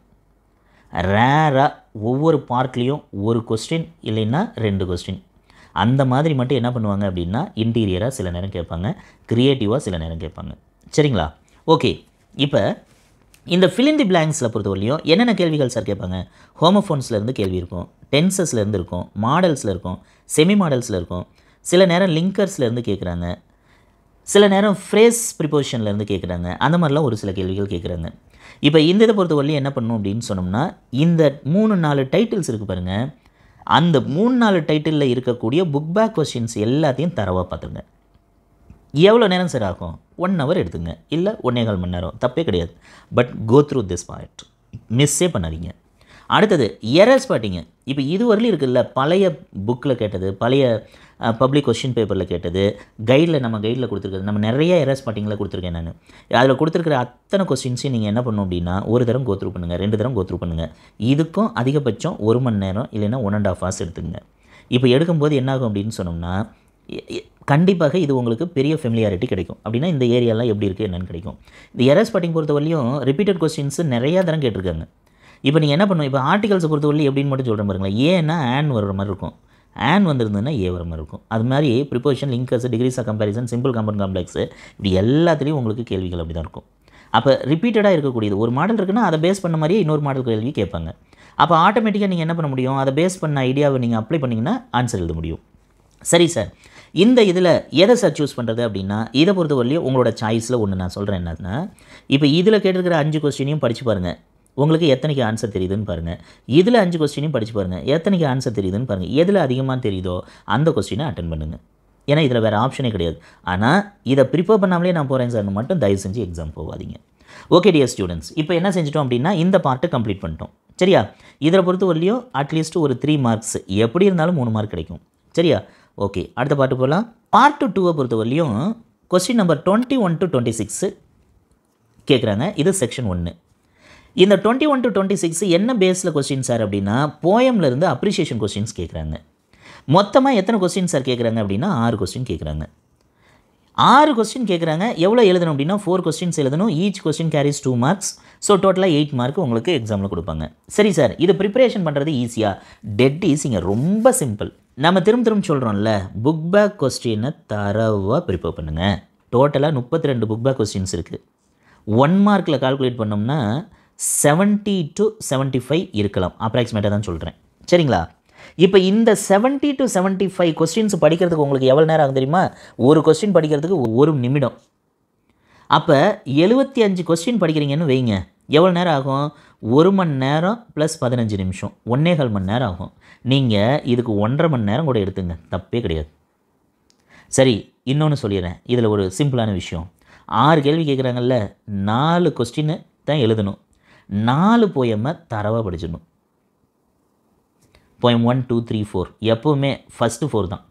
ரேராக ஒவ்வொரு பார்ட்லேயும் ஒரு கொஸ்டின் இல்லைன்னா 2 கொஸ்டின் அந்த மாதிரி மட்டும் என்ன பண்ணுவாங்க அப்படின்னா, இன்டீரியராக சில நேரம் கேட்பாங்க, க்ரியேட்டிவாக சில நேரம் கேட்பாங்க. சரிங்களா? ஓகே. இப்போ இந்த ஃபில் இன் தி பிளாங்க்ஸில் பொறுத்தவரையும் என்னென்ன கேள்விகள் சார் கேட்பாங்க? ஹோமோஃபோன்ஸ்லேருந்து கேள்வி இருக்கும், டென்சஸ்லேருந்து இருக்கும், மாடல்ஸில் இருக்கும், செமி மாடல்ஸில் இருக்கும், சில நேரம் லிங்கர்ஸ்லேருந்து கேட்குறாங்க, சில நேரம் ஃப்ரேஸ் ப்ரிப்போசிஷன்லேருந்து கேட்குறாங்க. அந்த மாதிரிலாம் ஒரு சில கேள்விகள் கேட்குறாங்க. இப்போ இந்த இதை பொறுத்தவரையும் என்ன பண்ணணும் அப்படின்னு சொன்னோம்னா, இந்த 3-4 டைட்டில்ஸ் இருக்குது பாருங்கள், அந்த 3-4 டைட்டிலில் இருக்கக்கூடிய புக் பேக் கொஸ்டின்ஸ் எல்லாத்தையும் தரவாக பார்த்துங்க. எவ்வளோ நேரம் சார் ஆகும்? 1 hour எடுத்துங்க, இல்லை 1.25 மணி நேரம், தப்பே கிடையாது. But go through this part, மிஸ்ஸே பண்ணாதீங்க. அடுத்தது எரர் ஸ்பாட்டிங்க. இப்போ இதுவரையிலும் இருக்குல்ல, பழைய புக்கில் கேட்டது, பழைய பப்ளிக் கொஸ்டின் பேப்பரில் கேட்டது, கைடில் நம்ம கைடில் கொடுத்துருக்குறது, நம்ம நிறைய எரர் ஸ்பாட்டிங்கில் கொடுத்துருக்கேன் நான். அதில் கொடுத்துருக்கிற அத்தனை கொஸ்டின்ஸையும் நீங்கள் என்ன பண்ணணும் அப்படின்னா, ஒரு தரம் கோத்ரூ பண்ணுங்கள், 2 தரம் கோத்ரூ பண்ணுங்கள். இதுக்கும் அதிகபட்சம் 1 மணி நேரம் இல்லைன்னா 1.5 hours எடுத்துங்க. இப்போ எடுக்கும்போது என்னாகும் அப்படின்னு சொன்னோம்னா, கண்டிப்பாக இது உங்களுக்கு பெரிய ஃபெமிலியாரிட்டி கிடைக்கும். அப்படின்னா இந்த ஏரியாலாம் எப்படி இருக்குது என்னென்னு கிடைக்கும். இந்த எரர் ஸ்பாட்டிங் பொறுத்தவரையும் ரிப்பீட்டட் கொஸ்டின்ஸு நிறையா தரம் கேட்டிருக்காங்க. இப்போ நீங்கள் என்ன பண்ணுவோம், இப்போ ஆர்டிகல்ஸை பொறுத்தவரையும் எப்படின்னு மட்டும் சொல்கிறேன் பாருங்களேன். ஏன்னா ஆன் வர மாதிரி இருக்கும், ஆன் வந்திருந்ததுன்னா ஏ வர மாதிரி இருக்கும். அது மாதிரி preposition, linkers, degrees of comparison, simple compound complex, இப்படி எல்லாத்துலேயும் உங்களுக்கு கேள்விகள் அப்படி தான் இருக்கும். அப்போ ரிப்பீட்டடாக இருக்கக்கூடியது ஒரு மாடல் இருக்குன்னா அதை பேஸ் பண்ண மாதிரியே இன்னொரு மாடல் கேள்வி கேட்பாங்க. அப்போ ஆட்டோமேட்டிக்காக நீங்கள் என்ன பண்ண முடியும், அதை பேஸ் பண்ண ஐடியாவை நீங்கள் அப்ளை பண்ணிங்கன்னா ஆன்சர் எழுத முடியும். சரி சார், இந்த இதில் எதை சார் சூஸ் பண்ணுறது அப்படின்னா, இதை பொறுத்தவரையிலையும் உங்களோட சாய்ஸில் ஒன்று நான் சொல்கிறேன். என்னன்னா, இப்போ இதில் கேட்டிருக்கிற 5 கொஸ்டினையும் படித்து பாருங்கள், உங்களுக்கு எத்தனைக்கு ஆன்சர் தெரியுதுன்னு பாருங்கள். இதில் 5 கொஸ்டினையும் படித்து பாருங்கள், எத்தனைக்கு ஆன்சர் தெரியுதுன்னு பாருங்கள். எதில் அதிகமாக தெரியுதோ அந்த கொஸ்டினை அட்டன் பண்ணுங்கள். ஏன்னா இதில் வேறு ஆப்ஷனே கிடையாது. ஆனால் இதை ப்ரிப்பேர் பண்ணாமலே நான் போகிறேன் சார்னு மட்டும் தயவு செஞ்சு எக்ஸாம் போகாதீங்க. ஓகே டியர் ஸ்டூடெண்ட்ஸ், இப்போ என்ன செஞ்சிட்டோம் அப்படின்னா, இந்த பார்ட்டு கம்ப்ளீட் பண்ணிட்டோம். சரியா? இதில் பொறுத்தவரையிலையும் அட்லீஸ்ட் ஒரு 3 மார்க்ஸ், எப்படி இருந்தாலும் 3 மார்க் கிடைக்கும். சரியா? ஓகே, அடுத்த பார்ட்டு போகலாம். பார்ட் 2 பொறுத்தவரையிலையும் கொஸ்டின் நம்பர் 21 to 26 கேட்குறாங்க. இது செக்ஷன் 1. இந்த 21 to 26 என்ன பேஸில் கொஸ்டின் சார் அப்படின்னா, போயம்லேருந்து அப்ரிஷியேஷன் கொஸ்டின்ஸ் கேட்குறாங்க. மொத்தமாக எத்தனை கொஸ்டின் சார் கேட்குறாங்க அப்படின்னா 6 கொஸ்டின் கேட்குறாங்க. 6 கொஸ்டின் கேட்குறாங்க. எவ்வளோ எழுதணும் அப்படின்னா 4 கொஸ்டின்ஸ் எழுதணும். Each question carries 2 marks. So டோட்டலாக 8 மார்க் உங்களுக்கு எக்ஸாமில் கொடுப்பாங்க. சரி சார், இது ப்ரிப்பரேஷன் பண்ணுறது ஈஸியாக? டெட் ஈஸிங்க, ரொம்ப சிம்பிள். நம்ம திரும்ப சொல்கிறோம்ல, புக் பேக் கொஸ்டினை தரவாக ப்ரிப்பேர் பண்ணுங்கள். டோட்டலாக 32 புக் பேக் கொஸ்டின்ஸ் இருக்குது. 1 மார்க்கில் கால்குலேட் பண்ணோம்னா 70 to 75 இருக்கலாம். அப்ராக்சிமேட்டாக தான் சொல்கிறேன், சரிங்களா? இப்போ இந்த 70 to 75 கொஸ்டின்ஸ் படிக்கிறதுக்கு உங்களுக்கு எவ்வளோ நேரம் ஆகும் தெரியுமா? ஒரு கொஸ்டின் படிக்கிறதுக்கு 1 நிமிடம். அப்போ 75 கொஸ்டின் படிக்கிறீங்கன்னு வைங்க, எவ்வளோ நேரம் ஆகும்? 1 மணி நேரம் ப்ளஸ் 15 நிமிஷம், 1.25 மணி நேரம் ஆகும். நீங்கள் இதுக்கு 1.5 மணி நேரம் கூட எடுத்துங்க, தப்பே கிடையாது. சரி, இன்னொன்று சொல்லிடுறேன். இதில் ஒரு சிம்பிளான விஷயம். 6 கேள்வி கேட்குறாங்கல்ல, 4 கொஸ்டின்னு தான் எழுதணும். 4 போயமை தரவாக படிச்சிடணும். போயம் 1, 2, 3, 4 எப்போவுமே ஃபஸ்ட்டு 4 தான்.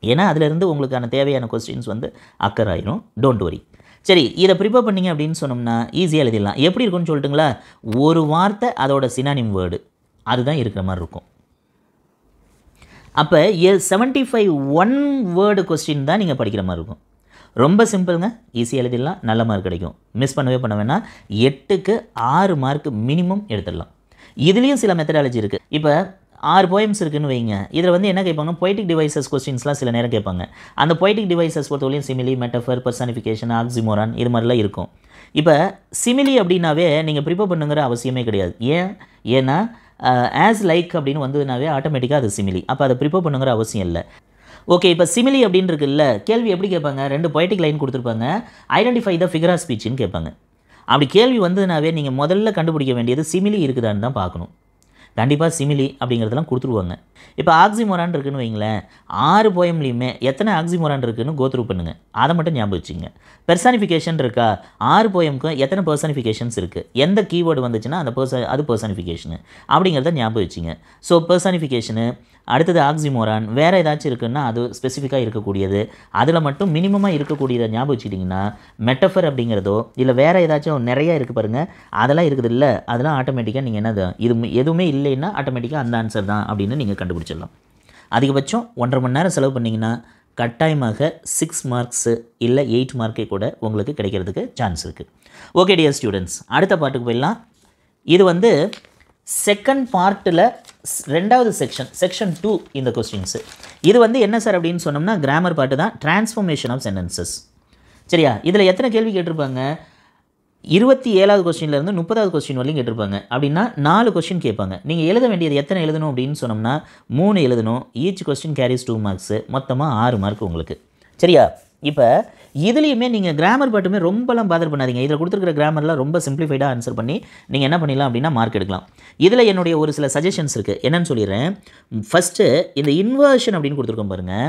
ஏன்னா அதிலிருந்து உங்களுக்கான தேவையான கொஸ்டின்ஸ் வந்து அக்கர் ஆயிரும். Don't worry. சரி, இதை ப்ரிப்பேர் பண்ணிங்க அப்படின்னு சொன்னோம்னா ஈஸியாக எழுதிடலாம். எப்படி இருக்குன்னு சொல்லிட்டுங்களா? ஒரு வார்த்தை அதோட சினானிம் வேர்டு அதுதான் இருக்கிற மாதிரி இருக்கும். அப்போ 75 1 வேர்டு கொஸ்டின் தான் நீங்கள் படிக்கிற மாதிரி இருக்கும். ரொம்ப சிம்பிளுங்க, ஈஸியாக எழுதிடலாம், நல்ல மார்க் கிடைக்கும். மிஸ் பண்ணவே பண்ண வேணாம். 8க்கு 6 மார்க் மினிமம் எடுத்துடலாம். இதுலேயும் சில மெத்தடாலஜி இருக்குது. இப்போ 6 போயம்ஸ் இருக்குன்னு வைங்க. இதில் வந்து என்ன கேட்பாங்க? பொய்டிக் டிவைசஸ் கொஸ்டின்ஸ்லாம் சில நேரம் கேட்பாங்க. அந்த பொய்டிக் டிவைசஸ் பொறுத்தவரையும் சிமிலி, மெட்டஃபர், பர்சானிஃபிகேஷன், ஆக்சிமோரான் இது மாதிரிலாம் இருக்கும். இப்போ சிமிலி அப்படின்னாவே நீங்கள் ப்ரிப்பேர் பண்ணுங்கிற அவசியமே கிடையாது. ஏன்னா ஆஸ் லைக் அப்படின்னு வந்ததுனாவே ஆட்டோமேட்டிக்காக அது சிமிலி. அப்போ அதை ப்ரிப்பேர் பண்ணுங்கிற அவசியம் இல்லை. ஓகே, இப்போ சிமிலி அப்படின்னு இருக்குல்ல, கேள்வி எப்படி கேட்பாங்க? 2 பொய்டிக் லைன் கொடுத்துருப்பாங்க. ஐடென்டிஃபை த ஃபிகர் ஆஃப் ஸ்பீச்னு கேட்பாங்க. அப்படி கேள்வி வந்ததுனாவே நீங்கள் முதல்ல கண்டுபிடிக்க வேண்டியது சிமிலி இருக்குதான்னு தான் பார்க்கணும். கண்டிப்பாக சிமிலி அப்படிங்கிறதெல்லாம் கொடுத்துருவாங்க. இப்போ ஆக்சிமோரான் இருக்குன்னு வைங்களேன், 6 போயம்லேயுமே எத்தனை ஆக்சிமோரான் இருக்குன்னு கோத்ரூ பண்ணுங்கள். அதை மட்டும் ஞாபகம் வச்சுங்க. பெர்சானிஃபிகேஷன் இருக்கா? 6 போயமுக்கும் எத்தனை பெர்சானிஃபிகேஷன்ஸ் இருக்குது, எந்த கீவேர்டு வந்துச்சுன்னா அது பெர்சானிஃபிகேஷனு அப்படிங்கிறத ஞாபகம் வச்சுங்க. ஸோ பெர்சானிஃபிகேஷனு, அடுத்தது ஆக்சிமோரான், வேறு ஏதாச்சும் இருக்குன்னா அது ஸ்பெசிஃபிக்காக இருக்கக்கூடியது, அதில் மட்டும் மினிமமாக இருக்கக்கூடியதை ஞாபகம் வச்சுக்கிட்டிங்கன்னா மெட்டஃபர் அப்படிங்கிறதோ இல்லை வேறு ஏதாச்சும் நிறையா இருக்குது பாருங்கள், அதெல்லாம் இருக்குது இல்லை, அதெல்லாம் ஆட்டோமேட்டிக்காக நீங்கள் என்னது இது எதுவுமே இல்லைன்னா ஆட்டோமேட்டிக்காக அந்த ஆன்சர் தான் அப்படின்னு நீங்கள் கண்டுபிடிச்சிடலாம். அதிகபட்சம் 1.5 மணி நேரம் செலவு பண்ணிங்கன்னா கட்டாயமாக 6 மார்க்ஸு இல்லை 8 மார்க்கே கூட உங்களுக்கு கிடைக்கிறதுக்கு சான்ஸ் இருக்குது. ஓகே டியர் ஸ்டூடெண்ட்ஸ், அடுத்த பார்ட்டுக்கு போயிடலாம். இது வந்து செகண்ட் பார்ட்டில் 2வது செக்ஷன் 2 இந்த கொஸ்டின்ஸு. இது வந்து என்ன சார் அப்படின்னு சொன்னோம்னா கிராமர் பார்ட்டு தான், டிரான்ஸ்ஃபர்மேஷன் ஆஃப் சென்டென்சஸ். சரியா? இதில் எத்தனை கேள்வி கேட்டிருப்பாங்க? 27வது கொஸ்டின்லேருந்து 30வது கொஸ்டின் வரையும் கேட்டிருப்பாங்க. அப்படின்னா 4 கொஸ்டின் கேட்பாங்க. நீங்கள் எழுத வேண்டியது எத்தனை எழுதணும் அப்படின்னு சொன்னோம்னா 3 எழுதணும். ஈச் கொஸ்டின் கேரிஸ் 2 மார்க்ஸு, மொத்தமாக 6 மார்க் உங்களுக்கு. சரியா? இப்போ இதுலேயுமே நீங்கள் கிராமர் பாட்டுமே ரொம்பலாம் பாதர் பண்ணாதீங்க. இதில் கொடுத்துருக்கிற கிராமரில் ரொம்ப சிம்பிளிஃபைடாக ஆன்சர் பண்ணி நீங்கள் என்ன பண்ணிடலாம் அப்படின்னா மார்க் எடுக்கலாம். இதில் என்னுடைய ஒரு சில சஜஷன்ஸ் இருக்குது, என்னென்னு சொல்லிடுறேன். ஃபஸ்ட்டு இந்த இன்வர்ஷன் அப்படின்னு கொடுத்துருக்கோம் பாருங்கள்.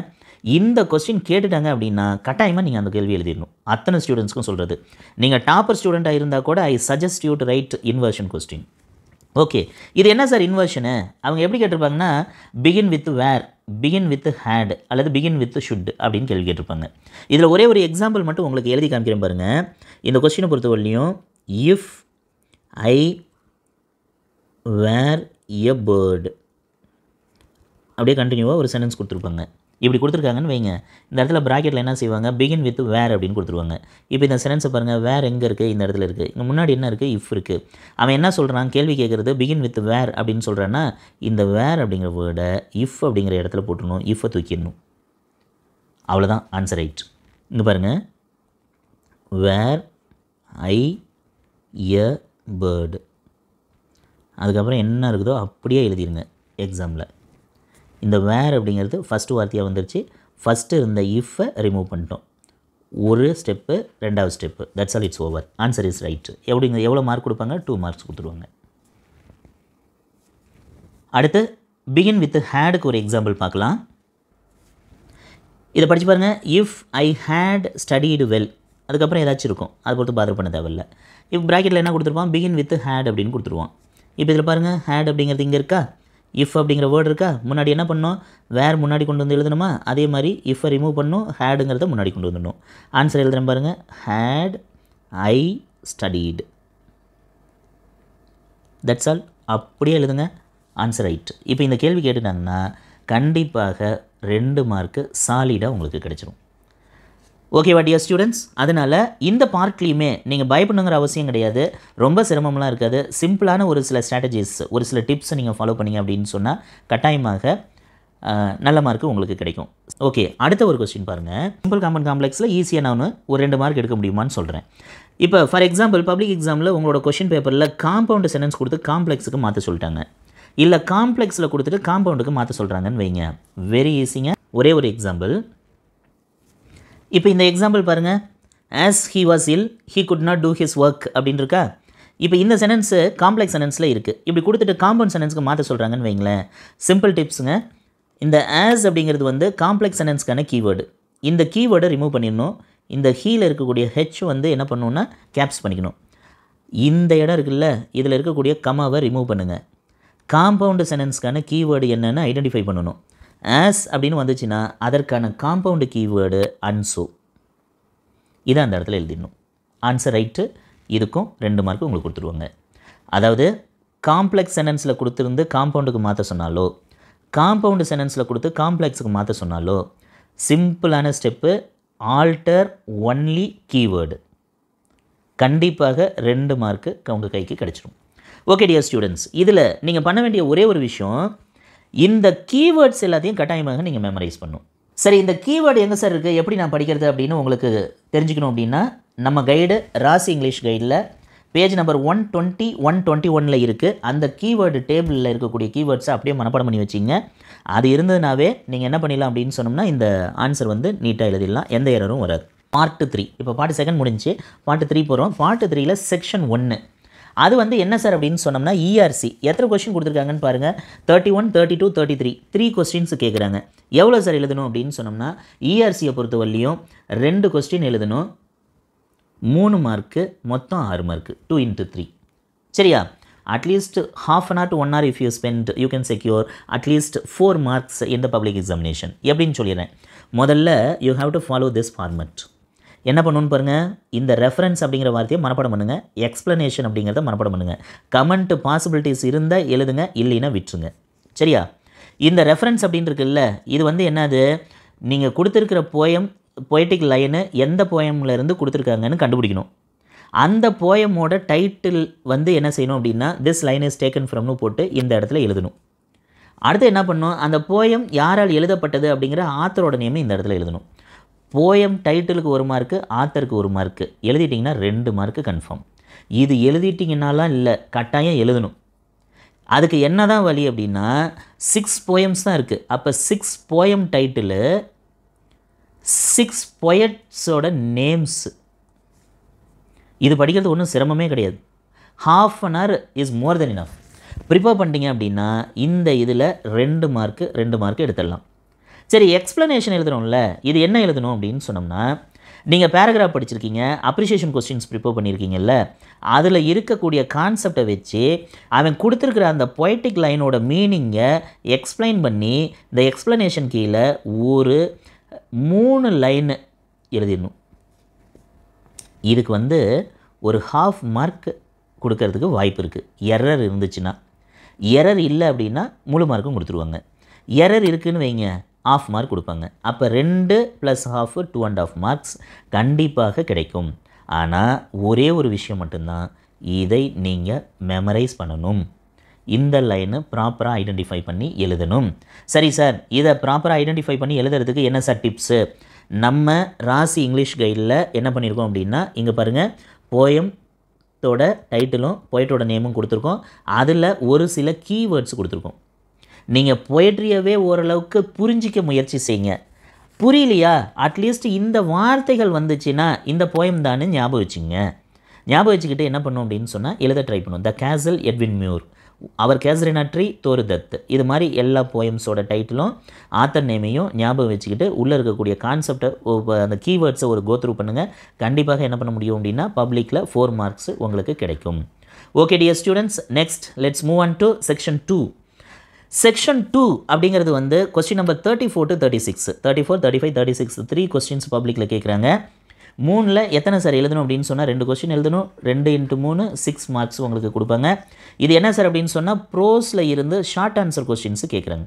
இந்த கொஸ்டின் கேட்டுட்டாங்க அப்படின்னா கட்டாயமாக நீங்கள் அந்த கேள்வி எழுதிடணும். அத்தனை ஸ்டூடெண்ட்ஸ்க்கும் சொல்கிறது. நீங்கள் டாப்பர் ஸ்டூடெண்ட்டாக இருந்தால் கூட I suggest you to write inversion question. Okay, இது என்ன சார் இன்வர்ஷனு? அவங்க எப்படி கேட்டிருப்பாங்கன்னா begin with where, begin with had அல்லது பிகின் வித் ஷுட் அப்படின்னு கேள்வி கேட்டிருப்பாங்க. இதில் ஒரே ஒரு எக்ஸாம்பிள் மட்டும் உங்களுக்கு எழுதி காமிக்கிறேன் பாருங்கள். இந்த கொஸ்டினை பொறுத்தவரையிலையும் if I where a bird அப்படியே கண்டினியூவாக ஒரு சென்டென்ஸ் கொடுத்துருப்பாங்க. இப்படி கொடுத்துருக்காங்கன்னு வைங்க. இந்த இடத்துல ப்ராக்கெட்டில் என்ன செய்வாங்க? பிகின் வித் வேர் அப்படின்னு கொடுத்துருவாங்க. இப்போ இந்த சென்டென்ஸை பாருங்கள், வேர் எங்கே இருக்குது? இந்த இடத்துல இருக்குது. இங்கே முன்னாடி என்ன இருக்குது? இஃப் இருக்குது. அவன் என்ன சொல்கிறான்? கேள்வி கேட்குறது பிகின் வித் வேர் அப்படின்னு சொல்கிறான்னா இந்த வேர் அப்படிங்கிற வேர்டை இஃப் அப்படிங்கிற இடத்துல போட்டுடணும், இஃப்பை தூக்கிடணும். அவ்வளோதான் ஆன்சர் ரைட். இங்கே பாருங்கள், வேர் ஐ எ பேர்டு, அதுக்கப்புறம் என்ன இருக்குதோ அப்படியே எழுதிடுங்க எக்ஸாமில். இந்த வேர் அப்படிங்கிறது ஃபஸ்ட்டு வார்த்தையாக வந்துருச்சு. ஃபஸ்ட்டு இருந்த இஃப்பை ரிமூவ் பண்ணிட்டோம். ஒரு ஸ்டெப்பு, 2வது step, that's all, it's over. Answer is right. எப்படிங்க எவ்வளோ மார்க் கொடுப்பாங்க? 2 மார்க்ஸ் கொடுத்துருவாங்க. அடுத்து பிகின் வித் ஹேடுக்கு ஒரு எக்ஸாம்பிள் பார்க்கலாம். இதை படித்து பாருங்கள். If I had studied well, அதுக்கப்புறம் ஏதாச்சும் இருக்கும், அதை பொறுத்து பாதர் பண்ண தேவையில்லை. இப்போ ப்ராக்கெட்டில் என்ன கொடுத்துருப்பான்? பிகின் வித் ஹேட் அப்படின்னு கொடுத்துருவான். இப்போ இதில் பாருங்கள், ஹேட் அப்படிங்கிறது இங்கே இருக்கா, இஃப் அப்படிங்கிற வேர்டு இருக்கா, முன்னாடி என்ன பண்ணோம்? வேர் முன்னாடி கொண்டு வந்து எழுதணுமா? அதே மாதிரி இஃப்பை ரிமூவ் பண்ணணும், ஹேடுங்கிறத முன்னாடி கொண்டு வந்துடணும். ஆன்சர் எழுதுகிறேன் பாருங்கள், had I studied, that's all. அப்படியே எழுதுங்க, ஆன்சர் ரைட். இப்போ இந்த கேள்வி கேட்டுட்டாங்கன்னா கண்டிப்பாக 2 மார்க்கு சாலிடாக உங்களுக்கு கிடைச்சிரும். ஓகேவா டியர் ஸ்டூடெண்ட்ஸ்? அதனால் இந்த பார்ட்லேயுமே நீங்கள் பயப்படணுங்கிற அவசியம் கிடையாது. ரொம்ப சிரமம்லாம் இருக்காது. சிம்பிளான ஒரு சில ஸ்ட்ராட்டஜிஸ், ஒரு சில டிப்ஸை நீங்கள் ஃபாலோ பண்ணிங்க அப்படின்னு சொன்னால் கட்டாயமாக நல்ல மார்க்கு உங்களுக்கு கிடைக்கும். ஓகே, அடுத்த ஒரு கொஸ்டின் பாருங்கள். சிம்பிள் காம்பவுண்ட் காம்ப்ளெக்ஸில் ஈஸியாக நான் ஒரு 2 மார்க் எடுக்க முடியுமான்னு சொல்கிறேன். இப்போ ஃபார் எக்ஸாம்பிள் பப்ளிக் எக்ஸாமில் உங்களோட கொஸ்டின் பேப்பரில் காம்பவுண்ட் சென்டென்ஸ் கொடுத்து காம்ப்ளெக்ஸுக்கு மாற்ற சொல்லிட்டாங்க, இல்லை காம்ப்ளெக்ஸில் கொடுத்துட்டு காம்பவுண்டுக்கு மாற்ற சொல்கிறாங்கன்னு வைங்க. வெரி ஈஸிங்க. ஒரே ஒரு எக்ஸாம்பிள். இப்போ இந்த எக்ஸாம்பிள் பாருங்கள். As he was ill he could not do his work அப்படின்னு இருக்கா. இப்போ இந்த சென்டென்ஸு காம்ப்ளெக்ஸ் சென்டென்ஸில் இருக்குது. இப்படி கொடுத்துட்டு காம்பவுண்ட் சென்டென்ஸ்க்கு மாற்ற சொல்கிறாங்கன்னு வைங்களேன். சிம்பிள் டிப்ஸுங்க. இந்த ஆஸ் அப்படிங்கிறது காம்ப்ளெக்ஸ் சென்டென்ஸ்க்கான கீவேர்டு. இந்த கீவேர்டை ரிமூவ் பண்ணிடணும். இந்த ஹீல இருக்கக்கூடிய ஹெச் என்ன பண்ணணுன்னா கேப்ஸ் பண்ணிக்கணும். இந்த இடம் இருக்குல்ல, இதில் இருக்கக்கூடிய கமாவை ரிமூவ் பண்ணுங்கள். காம்பவுண்டு சென்டென்ஸ்க்கான கீவேர்டு என்னென்னு ஐடென்டிஃபை பண்ணணும். ஆஸ் அப்படின்னு வந்துச்சுன்னா அதற்கான காம்பவுண்டு கீவேர்டு அன்சோ. இதை அந்த இடத்துல எழுதிடணும். Answer right. இதுக்கும் 2 மார்க்கு உங்களுக்கு கொடுத்துருவாங்க. அதாவது காம்ப்ளெக்ஸ் சென்டென்ஸில் கொடுத்துருந்து காம்பவுண்டுக்கு மாற்ற சொன்னாலோ, காம்பவுண்டு சென்டென்ஸில் கொடுத்து காம்ப்ளெக்ஸுக்கு மாற்ற சொன்னாலோ சிம்பிளான ஸ்டெப்பு ஆல்டர் ஒன்லி கீவேர்டு. கண்டிப்பாக 2 மார்க்கு உங்கள் கைக்கு கிடச்சிடும். ஓகே டியர் ஸ்டூடெண்ட்ஸ், இதில் நீங்கள் பண்ண வேண்டிய ஒரே ஒரு விஷயம், இந்த கீவேர்ட்ஸ் எல்லாத்தையும் கட்டாயமாக நீங்கள் மெமரைஸ் பண்ணணும். சரி, இந்த கீவேர்டு எங்கே சார் இருக்குது, எப்படி நான் படிக்கிறது அப்படின்னு உங்களுக்கு தெரிஞ்சுக்கணும் அப்படின்னா நம்ம கைடு ராசி இங்கிலீஷ் கைடில் பேஜ் நம்பர் 120, 121 இருக்குது. அந்த கீவேர்டு டேபிளில் இருக்கக்கூடிய கீவேர்ட்ஸை அப்படியே மனப்பாடம் பண்ணி வச்சிங்க. அது இருந்ததுனாவே நீங்கள் என்ன பண்ணிடலாம் அப்படின்னு சொன்னோம்னா இந்த ஆன்சர் நீட்டாக எழுதிடலாம், எந்த எரரும் வராது. பார்ட் 3, இப்போ பார்ட் 2 முடிஞ்சு பார்ட் 3 போகிறோம். பார்ட் 3ல் செக்ஷன் 1 அது என்ன சார் அப்படின்னு சொன்னோம்னா இஆர்சி. எத்தனை கொஸ்டின் கொடுத்துருக்காங்கன்னு பாருங்கள். 31, 32, 33 3 கொஸ்டின்ஸ் கேட்குறாங்க. எவ்வளோ சார் எழுதணும் அப்படின்னு சொன்னோம்னா இஆர்சியை பொறுத்த வரலையும் 2 கொஸ்டின் எழுதணும், 3 மார்க்கு, மொத்தம் 6 மார்க்கு, 2 into 3. சரியா? At least half an hour to 1 hour if you spend, you can secure at least 4 marks in the public examination. எப்படின்னு சொல்லிடுறேன். முதல்ல you have to follow this format. என்ன பண்ணணும்னு பாருங்கள். இந்த ரெஃபரன்ஸ் அப்படிங்கிற வார்த்தையை மனப்பாடம் பண்ணுங்கள். எக்ஸ்ப்ளனேஷன் அப்படிங்கிறத மனப்பாடம் பண்ணுங்கள். கமெண்ட் பாசிபிலிட்டிஸ் இருந்தால் எழுதுங்க, இல்லைன்னா விட்டுருங்க. சரியா? இந்த ரெஃபரன்ஸ் அப்படின்னு இருக்குல்ல, இது என்னது, நீங்கள் கொடுத்துருக்கிற பொயட்டிக் லைனு எந்த போயம்லேருந்து கொடுத்துருக்காங்கன்னு கண்டுபிடிக்கணும். அந்த போயமோட டைட்டில் என்ன செய்யணும் அப்படின்னா திஸ் லைன் இஸ் டேக்கன் ஃப்ரம்னு போட்டு இந்த இடத்துல எழுதணும். அடுத்து என்ன பண்ணணும், அந்த போயம் யாரால் எழுதப்பட்டது அப்படிங்கிற ஆத்தரோட நேமை இந்த இடத்துல எழுதணும். போயம் டைட்டிலுக்கு 1 மார்க்கு, ஆத்தருக்கு 1 மார்க்கு எழுதிட்டிங்கன்னா 2 மார்க்கு கன்ஃபார்ம். இது எழுதிட்டிங்கனாலாம் இல்லை, கட்டாயம் எழுதணும். அதுக்கு என்ன தான் வழி அப்படின்னா 6 போயம்ஸ் தான் இருக்குது. அப்போ 6 போயம் டைட்டிலு 6 பொயட்ஸோட நேம்ஸ். இது படிக்கிறது ஒன்றும் சிரமமே கிடையாது. half an hour is more then enough. Prepare பண்ணிட்டீங்க அப்படின்னா இந்த இதில் 2 மார்க்கு எடுத்துடலாம். சரி, எக்ஸ்ப்ளனேஷன் எழுதுகிறோம்ல, இது என்ன எழுதணும் அப்படின்னு சொன்னோம்னா நீங்கள் பேராகிராஃப் படிச்சிருக்கீங்க, அப்ரிஷியேஷன் கொஸ்டின்ஸ் ப்ரிப்பேர் பண்ணியிருக்கீங்கல்ல, அதில் இருக்கக்கூடிய கான்செப்டை வச்சு அவன் கொடுத்துருக்குற அந்த பொயட்டிக் லைனோட மீனிங்கை எக்ஸ்பிளைன் பண்ணி இந்த எக்ஸ்ப்ளனேஷன் கீழே ஒரு 3 லைனு எழுதிடணும். இதுக்கு ஒரு half மார்க் கொடுக்கறதுக்கு வாய்ப்பு இருக்குது. எரர் இருந்துச்சுன்னா. எரர் இல்லை அப்படின்னா முழு மார்க்கும் கொடுத்துருவாங்க. எரர் இருக்குதுன்னு வைங்க, half மார்க் கொடுப்பாங்க. அப்போ 2 + ½ 2.5 மார்க்ஸ் கண்டிப்பாக கிடைக்கும். ஆனால் ஒரே ஒரு விஷயம் மட்டும்தான், இதை நீங்கள் மெமரைஸ் பண்ணணும். இந்த லைனை ப்ராப்பராக ஐடென்டிஃபை பண்ணி எழுதணும். சரி சார், இதை ப்ராப்பராக ஐடென்டிஃபை பண்ணி எழுதுறதுக்கு என்ன சார் டிப்ஸு? நம்ம ராசி இங்கிலீஷ் கைடில் என்ன பண்ணியிருக்கோம் அப்படின்னா, இங்கே பாருங்கள், போயத்தோட டைட்டிலும் பொயட்டோட நேமும் கொடுத்துருக்கோம். அதில் ஒரு சில கீவேர்ட்ஸ் கொடுத்துருக்கோம். நீங்கள் பொயட்ரியவே ஓரளவுக்கு புரிஞ்சிக்க முயற்சி செய்யுங்க. புரியலையா, அட்லீஸ்ட் இந்த வார்த்தைகள் வந்துச்சுன்னா இந்த போயம் தானே ஞாபகம் வச்சுங்க. ஞாபகம் வச்சுக்கிட்டு என்ன பண்ணும் அப்படின்னு சொன்னால் எழுத ட்ரை பண்ணும். த கேசல் எட்வின் மியூர், அவர் கேசரினாட்ரி தோருதத், இது மாதிரி எல்லா போயம்ஸோட டைட்டிலும் ஆத்தர் நேமையும் ஞாபகம் வச்சுக்கிட்டு உள்ளே இருக்கக்கூடிய கான்செப்டை அந்த கீவேர்ட்ஸை ஒரு கோத்ரூ பண்ணுங்கள். கண்டிப்பாக என்ன பண்ண முடியும் அப்படின்னா பப்ளிக்கில் 4 மார்க்ஸ் உங்களுக்கு கிடைக்கும். Okay dear students, next let's move on to section 2. Section 2 அப்படிங்கிறது கொஸ்டின் நம்பர் 34 to 36, 34, 35, 36 3 கொஸ்டின்ஸ் பப்ளிக்கில் கேட்குறாங்க. 3ல் எத்தனை சார் எழுதணும் அப்படின்னு சொன்னால் 2 கொஸ்டின் எழுதணும். 2 into 3 6 மார்க்ஸ் உங்களுக்கு கொடுப்பாங்க. இது என்ன சார் அப்படின்னு சொன்னால் ப்ரோஸில் இருந்து ஷார்ட் ஆன்சர் கொஸ்டின்ஸு கேட்குறாங்க.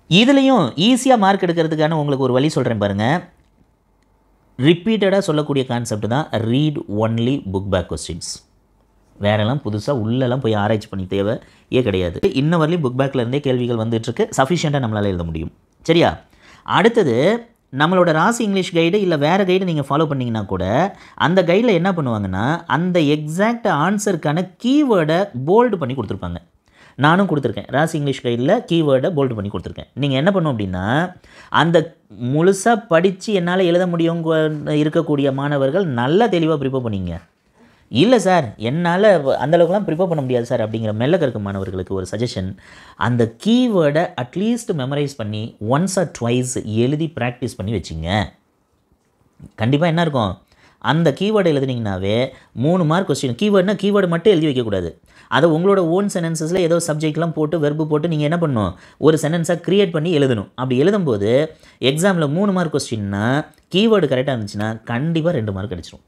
இதுலேயும் ஈஸியாக மார்க் எடுக்கிறதுக்கான உங்களுக்கு ஒரு வழி சொல்கிறேன் பாருங்கள். ரிப்பீட்டடாக சொல்லக்கூடிய கான்செப்ட் தான் read only book back questions. வேறெல்லாம் புதுசாக உள்ளெல்லாம் போய் ஆராய்ச்சி பண்ணி தேவையே கிடையாது. இன்ன வரலையும் புக் பேக்கில் இருந்தே கேள்விகள் வந்துட்டுருக்கு. சஃபிஷியண்ட்டாக நம்மளால் எழுத முடியும். சரியா? அடுத்தது நம்மளோட ராசி இங்கிலீஷ் கைடு இல்லை வேறு கைடு நீங்கள் ஃபாலோ பண்ணிங்கன்னா கூட அந்த கைடில் என்ன பண்ணுவாங்கன்னா அந்த எக்ஸாக்ட் ஆன்சருக்கான கீவேர்டை போல்டு பண்ணி கொடுத்துருப்பாங்க. நானும் கொடுத்துருக்கேன். ராசி இங்கிலீஷ் கைடில் கீவேர்டை போல்டு பண்ணி கொடுத்துருக்கேன். நீங்கள் என்ன பண்ணணும் அப்படின்னா அந்த முழுசாக படித்து என்னால் எழுத முடியும் இருக்கக்கூடிய மாணவர்கள் நல்லா தெளிவாக ப்ரிப்பேர் பண்ணிங்க. இல்லை சார் என்னால் அந்தளவுக்குலாம் ப்ரிப்பேர் பண்ண முடியாது சார் அப்படிங்கிற மெல்ல கற்கும் மாணவர்களுக்கு ஒரு சஜஷன், அந்த கீவேர்டை அட்லீஸ்ட் மெமரைஸ் பண்ணி ஒன்ஸ் ஆர் ட்வைஸ் எழுதி ப்ராக்டிஸ் பண்ணி வச்சுங்க. கண்டிப்பாக என்ன இருக்கும், அந்த கீவேர்டு எழுதுனீங்கன்னாவே 3 மார்க் கொஸ்டின். கீவேர்டுனா கீவேர்டு மட்டும் எழுதி வைக்கக்கூடாது. அதை உங்களோட ஓன் சென்டென்சஸில் ஏதோ சப்ஜெக்ட்லாம் போட்டு வெர்பு போட்டு நீங்கள் என்ன பண்ணணும், ஒரு சென்டென்ஸாக க்ரியேட் பண்ணி எழுதணும். அப்படி எழுதும்போது எக்ஸாமில் 3 மார்க் கொஸ்டின்னா கீவேர்டு கரெக்டாக இருந்துச்சுன்னா கண்டிப்பாக 2 மார்க் கிடச்சிரும்.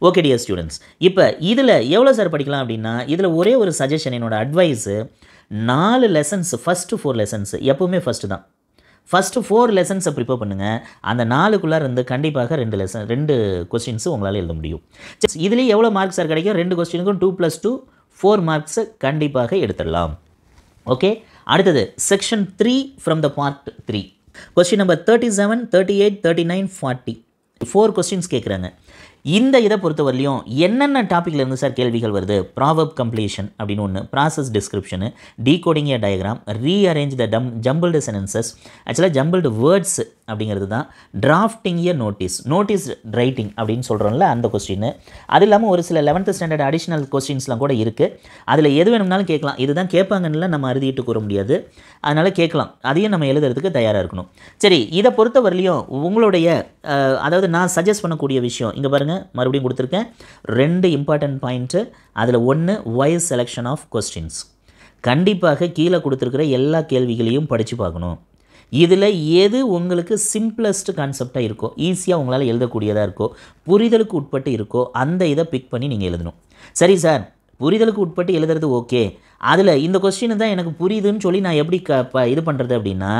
ஓகே டியர் ஸ்டூடெண்ட்ஸ், இப்போ இதில் எவ்வளோ சார் படிக்கலாம் அப்படின்னா இதில் ஒரே ஒரு சஜஷன், என்னோடய அட்வைஸு 4 லெசன்ஸ், ஃபஸ்ட்டு 4 லெசன்ஸ் எப்போவுமே ஃபஸ்ட்டு தான். ஃபஸ்ட்டு 4 லெசன்ஸை ப்ரிப்பேர் பண்ணுங்கள். அந்த 4க்குள்ளே இருந்து கண்டிப்பாக 2 கொஸ்டின்ஸு உங்களால் எழுத முடியும். இதுலேயே எவ்வளோ மார்க்ஸ் சார் கிடைக்கும், 2 கொஸ்டினுக்கும் 2 + 2 4 மார்க்ஸை கண்டிப்பாக எடுத்துடலாம். ஓகே, அடுத்தது section 3 from the part 3. Question number 37, 38, 39, 40 4 questions கேட்குறாங்க. இந்த இதை பொறுத்தவரையிலையும் என்னென்ன டாப்பிக்கில் இருந்து சார் கேள்விகள் வருது, ப்ராவர்ப் கம்ப்ளீஷன் அப்படின்னு ஒன்று, ப்ராசஸ் டிஸ்கிரிப்ஷனு, டீகோடிங் ஏ டயக்ராம், ரீஅரேஞ்ச் த ஜம்பிள்டு சென்டென்சஸ், ஆக்சுவலாக ஜம்பிள்டு வேர்ட்ஸ் அப்படிங்கிறது தான், டிராஃப்டிங் ஏ நோட்டீஸ் ரைட்டிங் அப்படின்னு சொல்கிறோம்ல அந்த கொஸ்டின். அது இல்லாமல் ஒரு சில 11th ஸ்டாண்டர்ட் அடிஷ்னல் கொஸ்டின்ஸ்லாம் கூட இருக்குது. அதில் எது வேணும்னாலும் கேட்கலாம். இதுதான் கேட்பாங்கன்னு நம்ம அறுதிட்டு கூற முடியாது, அதனால் கேட்கலாம். அதையும் நம்ம எழுதுறதுக்கு தயாராக இருக்கணும். சரி, இதை பொறுத்தவரையிலையும் உங்களுடைய அதாவது நான் சஜஸ்ட் பண்ணக்கூடிய விஷயம் இங்கே பாருங்கள், மறுபடியும் கொடுத்துருக்கேன் 2 இம்பார்ட்டன்ட் பாயிண்ட்டு. அதில் 1 வைஸ் செலெக்ஷன் ஆஃப் கொஸ்டின்ஸ். கண்டிப்பாக கீழே கொடுத்துருக்கிற எல்லா கேள்விகளையும் படித்து பார்க்கணும். இதில் எது உங்களுக்கு சிம்பிளஸ்ட் கான்செப்டாக இருக்கோ, ஈஸியாக உங்களால் எழுதக்கூடியதாக இருக்கோ, புரிதலுக்கு உட்பட்டு இருக்கோ அந்த இதை பிக் பண்ணி நீங்கள் எழுதணும். சரி சார், புரிதலுக்கு உட்பட்டு எழுதுறது ஓகே, அதில் இந்த கொஸ்டின் தான் எனக்கு புரியுதுன்னு சொல்லி நான் எப்படி இது பண்ணுறது அப்படின்னா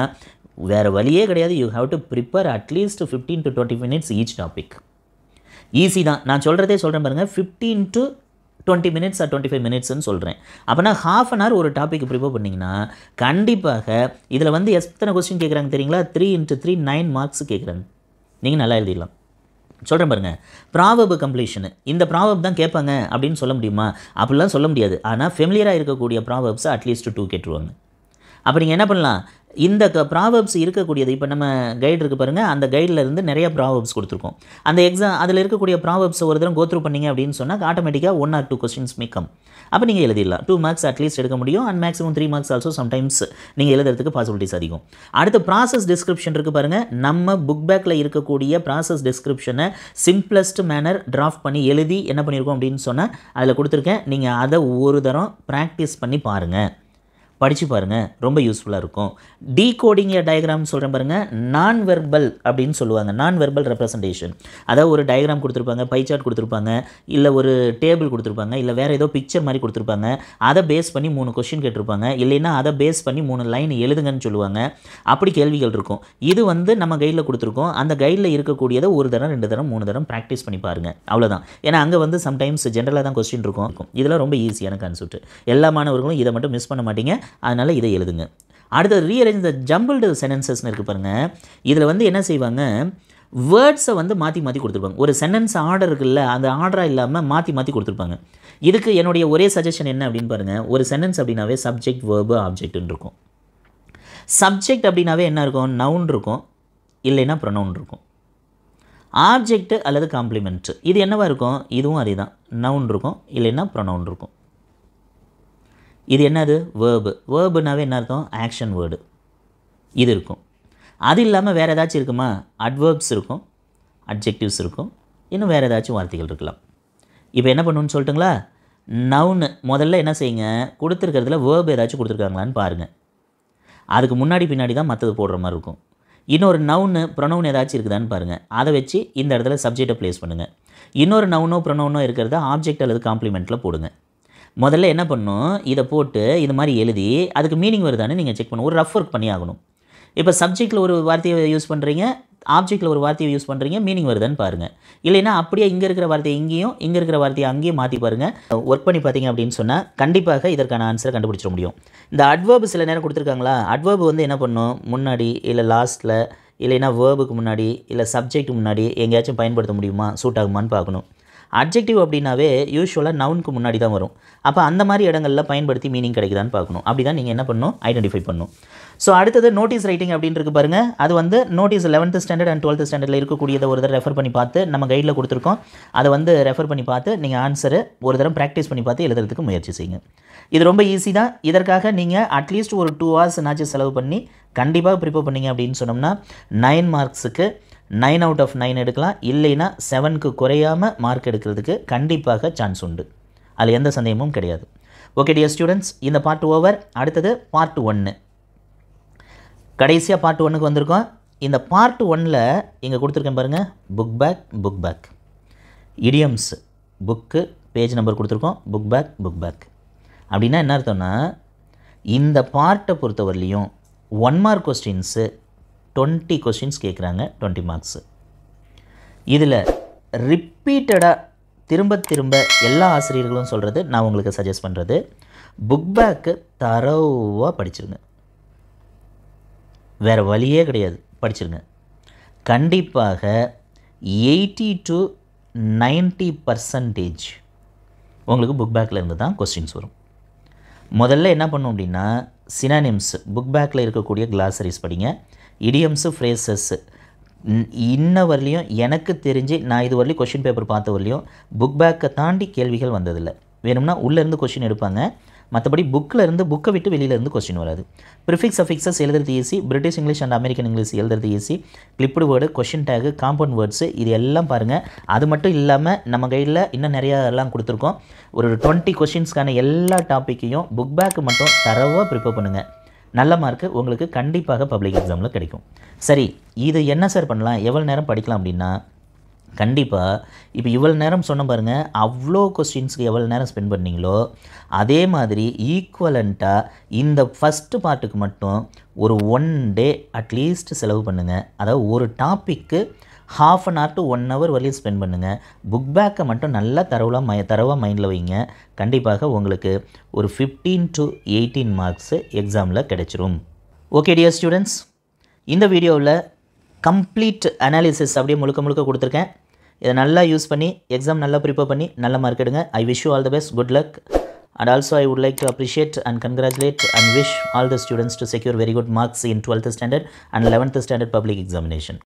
வேறு வழியே கிடையாது. You have to prepare at least 15 to 20 minutes each topic. Easy தான், நான் சொல்கிறதே சொல்கிறேன் பாருங்கள், 15 to 20 minutes or 25 minutesன்னு சொல்கிறேன். அப்போனா ½ an hour ஒரு டாபிக் ப்ரிப்பேர் பண்ணிங்கன்னா கண்டிப்பாக இதில் வந்து எத்தனை கொஸ்டின் கேட்குறாங்க தெரியுங்களா, 3 × 3 9 மார்க்ஸ் கேட்குறாங்க. நீங்கள் நல்லா எழுதிடலாம். சொல்கிறேன் பாருங்கள், ப்ராவர்ப் கம்ப்ளீஷனு, இந்த ப்ராவர்ப் தான் கேட்பாங்க அப்படின்னு சொல்ல முடியுமா, அப்படிலாம் சொல்ல முடியாது. ஆனால் ஃபெமிலியராக இருக்கக்கூடிய ப்ராவர்ப்ஸை அட்லீஸ்ட் 2 கேட்டுருவாங்க. அப்போ நீங்கள் என்ன பண்ணலாம், இந்த ப்ராவர்ப்ஸ் இருக்கக்கூடியது இப்போ நம்ம கைடு இருக்குது பாருங்கள், அந்த கைடில் இருந்து நிறைய ப்ராவர்ப்ஸ் கொடுத்துருக்கோம். அந்த அதில் இருக்கக்கூடிய ப்ராவர்ப்ஸ் ஒரு தரம் கோத்ரூ பண்ணிங்க அப்படின்னு சொன்னால் ஆட்டோமேட்டிக்காக 1 or 2 கொஸ்டின்ஸ் மேக்கம். அப்போ நீங்கள் எழுதிடலாம். 2 மார்க்ஸ் அட்லீஸ்ட் எடுக்க முடியும். And maximum 3 marks also sometimes நீங்கள் எழுதுறதுக்கு பாசிபிலிட்டிஸ் அதிகம். அடுத்து ப்ராசஸ் டிஸ்கிரிப்ஷன் இருக்குது பாருங்கள், நம்ம புக் பேக்கில் இருக்கக்கூடிய ப்ராசஸ் டிஸ்கிரிப்ஷனை சிம்பிளஸ்ட் மேனர் டிராஃப்ட் பண்ணி எழுதி என்ன பண்ணியிருக்கோம் அப்படின்னு சொன்னால் அதில் கொடுத்துருக்கேன். நீங்கள் அதை ஒரு தரம் ப்ராக்டிஸ் பண்ணி பாருங்கள், படித்து பாருங்கள், ரொம்ப யூஸ்ஃபுல்லாக இருக்கும். டீகோடிங் ஏ டயக்ராம் சொல்கிறேன் பாருங்கள், நான் வெர்பல் அப்படின்னு சொல்லுவாங்க. நான் வெர்பல் ரெப்ரசன்டேஷன், அதாவது ஒரு டயக்ராம் கொடுத்துருப்பாங்க, பை சார்ட் கொடுத்துருப்பாங்க, இல்லை ஒரு டேபிள் கொடுத்துருப்பாங்க, இல்லை வேறு ஏதோ பிக்சர் மாதிரி கொடுத்துருப்பாங்க. அதை பேஸ் பண்ணி 3 கொஸ்டின் கேட்டிருப்பாங்க, இல்லைன்னா அதை பேஸ் பண்ணி 3 லைன் எழுதுங்கன்னு சொல்லுவாங்க. அப்படி கேள்விகள் இருக்கும். இது வந்து நம்ம கைடில் கொடுத்துருக்கோம். அந்த கைடில் இருக்கக்கூடியதை 1 தரம் 2 தரம் 3 தரம் ப்ராக்டிஸ் பண்ணி பாருங்கள், அவ்வளோதான். ஏன்னா அங்கே வந்து சம்டைம்ஸ் ஜென்ரலாக தான் கொஸ்டின் இருக்கும். இதெல்லாம் ரொம்ப ஈஸியான கான்செப்ட். எல்லா மாணவர்களும் இதை மட்டும் மிஸ் பண்ண மாட்டீங்க, அதனால் இதை எழுதுங்க. அடுத்தது ரீஅரேஞ்ச் த ஜம்பிள்டு சென்டென்சஸ்னு இருக்குது பாருங்கள். இதில் வந்து என்ன செய்வாங்க, வேர்ட்ஸை வந்து மாற்றி மாற்றி கொடுத்துருப்பாங்க. ஒரு சென்டென்ஸ் ஆர்டர் இருக்குல்ல, அந்த ஆர்டராக இல்லாமல் மாற்றி மாற்றி கொடுத்துருப்பாங்க. இதுக்கு என்னுடைய ஒரே சஜஷன் என்ன அப்படின்னு பாருங்கள், ஒரு சென்டென்ஸ் அப்படின்னாவே சப்ஜெக்ட் வேர்பு ஆப்ஜெக்ட்னு இருக்கும். சப்ஜெக்ட் அப்படின்னாவே என்ன இருக்கும், நவுன் இருக்கும், இல்லைன்னா ப்ரொனவுன் இருக்கும். ஆப்ஜெக்ட் அல்லது காம்ப்ளிமெண்ட் இது என்னவாக இருக்கும், இதுவும் அதே தான், நவுன் இருக்கும், இல்லைன்னா ப்ரொனவுன் இருக்கும். இது என்னது, வேர்பு. வேர்புனாவே என்ன அர்த்தம், ஆக்ஷன் வேர்டு இது இருக்கும். அது இல்லாமல் வேறு ஏதாச்சும் இருக்குமா, அட்வர்ப்ஸ் இருக்கும், அட்ஜெக்டிவ்ஸ் இருக்கும், இன்னும் வேறு ஏதாச்சும் வார்த்தைகள் இருக்கலாம். இப்போ என்ன பண்ணுன்னு சொல்லிட்டுங்களா, நவுன்னு முதல்ல என்ன செய்யுங்க, கொடுத்துருக்கிறதுல வேர்பு ஏதாச்சும் கொடுத்துருக்காங்களான்னு பாருங்கள். அதுக்கு முன்னாடி பின்னாடி தான் மற்றது போடுற மாதிரி இருக்கும். இன்னொரு நவுன்னு ப்ரொனவுன் ஏதாச்சும் இருக்குதான்னு பாருங்கள். அதை வச்சு இந்த இடத்துல சப்ஜெக்டை ப்ளேஸ் பண்ணுங்கள். இன்னொரு நவுனோ ப்ரொனவுனோ இருக்கிறத ஆப்ஜெக்ட் அல்லது காம்ப்ளிமெண்ட்டில் போடுங்க. முதல்ல என்ன பண்ணணும், இதை போட்டு இது மாதிரி எழுதி அதுக்கு மீனிங் வருதானே நீங்கள் செக் பண்ணணும். ஒரு ரஃப் ஒர்க் பண்ணி ஆகணும். இப்போ சப்ஜெக்டில் ஒரு வார்த்தையை யூஸ் பண்ணுறீங்க, ஆப்ஜெக்ட்டில் ஒரு வார்த்தையை யூஸ் பண்ணுறீங்க, மீனிங் வருதான்னு பாருங்கள். இல்லைன்னா அப்படியே இங்கே இருக்கிற வார்த்தையை இங்கேயும், இங்கே இருக்கிற வார்த்தையை அங்கேயும் மாற்றி பாருங்கள். ஒர்க் பண்ணி பார்த்தீங்க அப்படின்னு சொன்னால் கண்டிப்பாக இதற்கான ஆன்சரை கண்டுபிடிச்சிட முடியும். இந்த அட்வர்பு சில நேரம் கொடுத்துருக்காங்களா, அட்வர்பு வந்து என்ன பண்ணும், முன்னாடி இல்லை லாஸ்ட்டில் இல்லைன்னா வேர்புக்கு முன்னாடி இல்லை சப்ஜெக்ட் முன்னாடி எங்கேயாச்சும் பயன்படுத்த முடியுமா, சூட் ஆகுமான்னு பார்க்கணும். அட்ஜெக்டிவ் அப்படின்னாவே யூஸ்வலாக நவுனுக்கு முன்னாடி தான் வரும். அப்போ அந்த மாதிரி இடங்களில் பயன்படுத்தி மீனிங் கிடைக்குதான்னு பார்க்கணும். அப்படி தான் நீங்கள் என்ன பண்ணணும், ஐடென்டிஃபை பண்ணணும். ஸோ அடுத்தது நோட்டீஸ் ரைட்டிங் அப்படின்னு இருக்கு பாருங்கள். அது வந்து notice 11th standard and 12th ஸ்டாண்டர்டில் இருக்கக்கூடியதை ஒரு தடவை ரெஃபர் பண்ணி பார்த்து நம்ம கைடில் கொடுத்துருக்கோம். அதை வந்து ரெஃபர் பண்ணி பார்த்து நீங்கள் ஆன்சரை ஒரு தடவை ப்ராக்டிஸ் பண்ணி பார்த்து எழுதுறதுக்கு முயற்சி செய்யுங்க. இது ரொம்ப ஈஸி தான். இதற்காக நீங்கள் அட்லீஸ்ட் ஒரு 2 hours நாச்சும் செலவு பண்ணி கண்டிப்பாக ப்ரிப்பேர் பண்ணிங்க அப்படின்னு சொன்னோம்னா 9 மார்க்ஸுக்கு 9 out of 9 எடுக்கலாம். இல்லைன்னா 7க்கு குறையாமல் மார்க் எடுக்கிறதுக்கு கண்டிப்பாக சான்ஸ் உண்டு. அதில் எந்த சந்தேகமும் கிடையாது. ஓகே டியர் ஸ்டூடெண்ட்ஸ், இந்த பார்ட் ஓவர். அடுத்தது பார்ட் 1. கடைசியாக பார்ட் 1க்கு வந்திருக்கோம். இந்த பார்ட் 1ல் இங்கே கொடுத்துருக்கேன் பாருங்கள், book back idioms, book page number கொடுத்துருக்கோம், புக் பேக் அப்படின்னா என்ன அர்த்தம்னா, இந்த பார்ட்டை பொறுத்தவரையிலையும் 1 mark கொஸ்டின்ஸு 20 கொஸ்டின்ஸ் கேட்குறாங்க, 20 மார்க்ஸு. இதில் ரிப்பீட்டடாக திரும்ப எல்லா ஆசிரியர்களும் சொல்கிறது, நான் உங்களுக்கு சஜஸ்ட் பண்ணுறது, புக் பேக்கு தரோவாக படிச்சிருங்க. வேறு வழியே கிடையாது, படிச்சிருங்க. கண்டிப்பாக 80 to 90% உங்களுக்கு புக் பேக்கில் இருந்து தான் கொஸ்டின்ஸ் வரும். முதல்ல என்ன பண்ணும் அப்படின்னா, சினானிம்ஸ் புக் பேக்கில் இருக்கக்கூடிய கிளாசரிஸ் படிங்க. இடியம்ஸு, ஃப்ரேசஸ்ஸு இன்ன வரலையும் எனக்கு தெரிஞ்சு நான் இது வரலையும் கொஷின் பேப்பர் பார்த்த வரலையும் புக் பேக்கை தாண்டி கேள்விகள் வந்ததில்லை. வேணும்னா உள்ளேருந்து கொஷின் எடுப்பாங்க, மற்றபடி புக்கில் இருந்து புக்கை விட்டு வெளியிலேருந்து கொஸ்டின் வராது. ப்ரிஃபிக்ஸ் அஃபிக்ஸஸ் எழுதுறது easy, British English and American English எழுதுறது easy, clipped word, question tag, compound words இது எல்லாம் பாருங்கள். அது மட்டும் இல்லாமல் நம்ம கையில் இன்னும் நிறையா எல்லாம் கொடுத்துருக்கோம். ஒரு 20 கொஷின்ஸ்க்கான எல்லா டாப்பிக்கையும் புக் பேக்கு மட்டும் தரவாக ப்ரிப்பேர் பண்ணுங்கள். நல்ல மார்க்கு உங்களுக்கு கண்டிப்பாக பப்ளிக் எக்ஸாமில் கிடைக்கும். சரி, இது என்ன சார் பண்ணலாம், எவ்வளோ நேரம் படிக்கலாம் அப்படின்னா, கண்டிப்பாக இப்போ இவ்வளோ நேரம் சொன்ன பாருங்கள், அவ்வளோ கொஸ்டின்ஸுக்கு எவ்வளோ நேரம் ஸ்பெண்ட் பண்ணீங்களோ அதே மாதிரி ஈக்குவலண்ட்டாக இந்த ஃபஸ்ட்டு பார்ட்டுக்கு மட்டும் ஒரு 1 day அட்லீஸ்ட் செலவு பண்ணுங்கள். அதாவது ஒரு டாப்பிக்கு 1/2 hour to 1 hour வரையும் ஸ்பெண்ட் பண்ணுங்கள். புக் பேக்கை மட்டும் நல்லா தரவாக மைண்டில் வைங்க. கண்டிப்பாக உங்களுக்கு ஒரு 15 to 18 மார்க்ஸு எக்ஸாமில் கிடைச்சிரும். ஓகே டியர் ஸ்டூடெண்ட்ஸ், இந்த வீடியோவில் கம்ப்ளீட் அனாலிசிஸ் அப்படியே முழுக்க கொடுத்துருக்கேன். இதை நல்லா யூஸ் பண்ணி எக்ஸாம் நல்லா ப்ரிப்பேர் பண்ணி நல்ல மார்க் எடுங்க. I wish you all the best, good luck. And also I would like to appreciate and congratulate and wish all the students to secure very good marks in 12th standard and 11th standard public examination.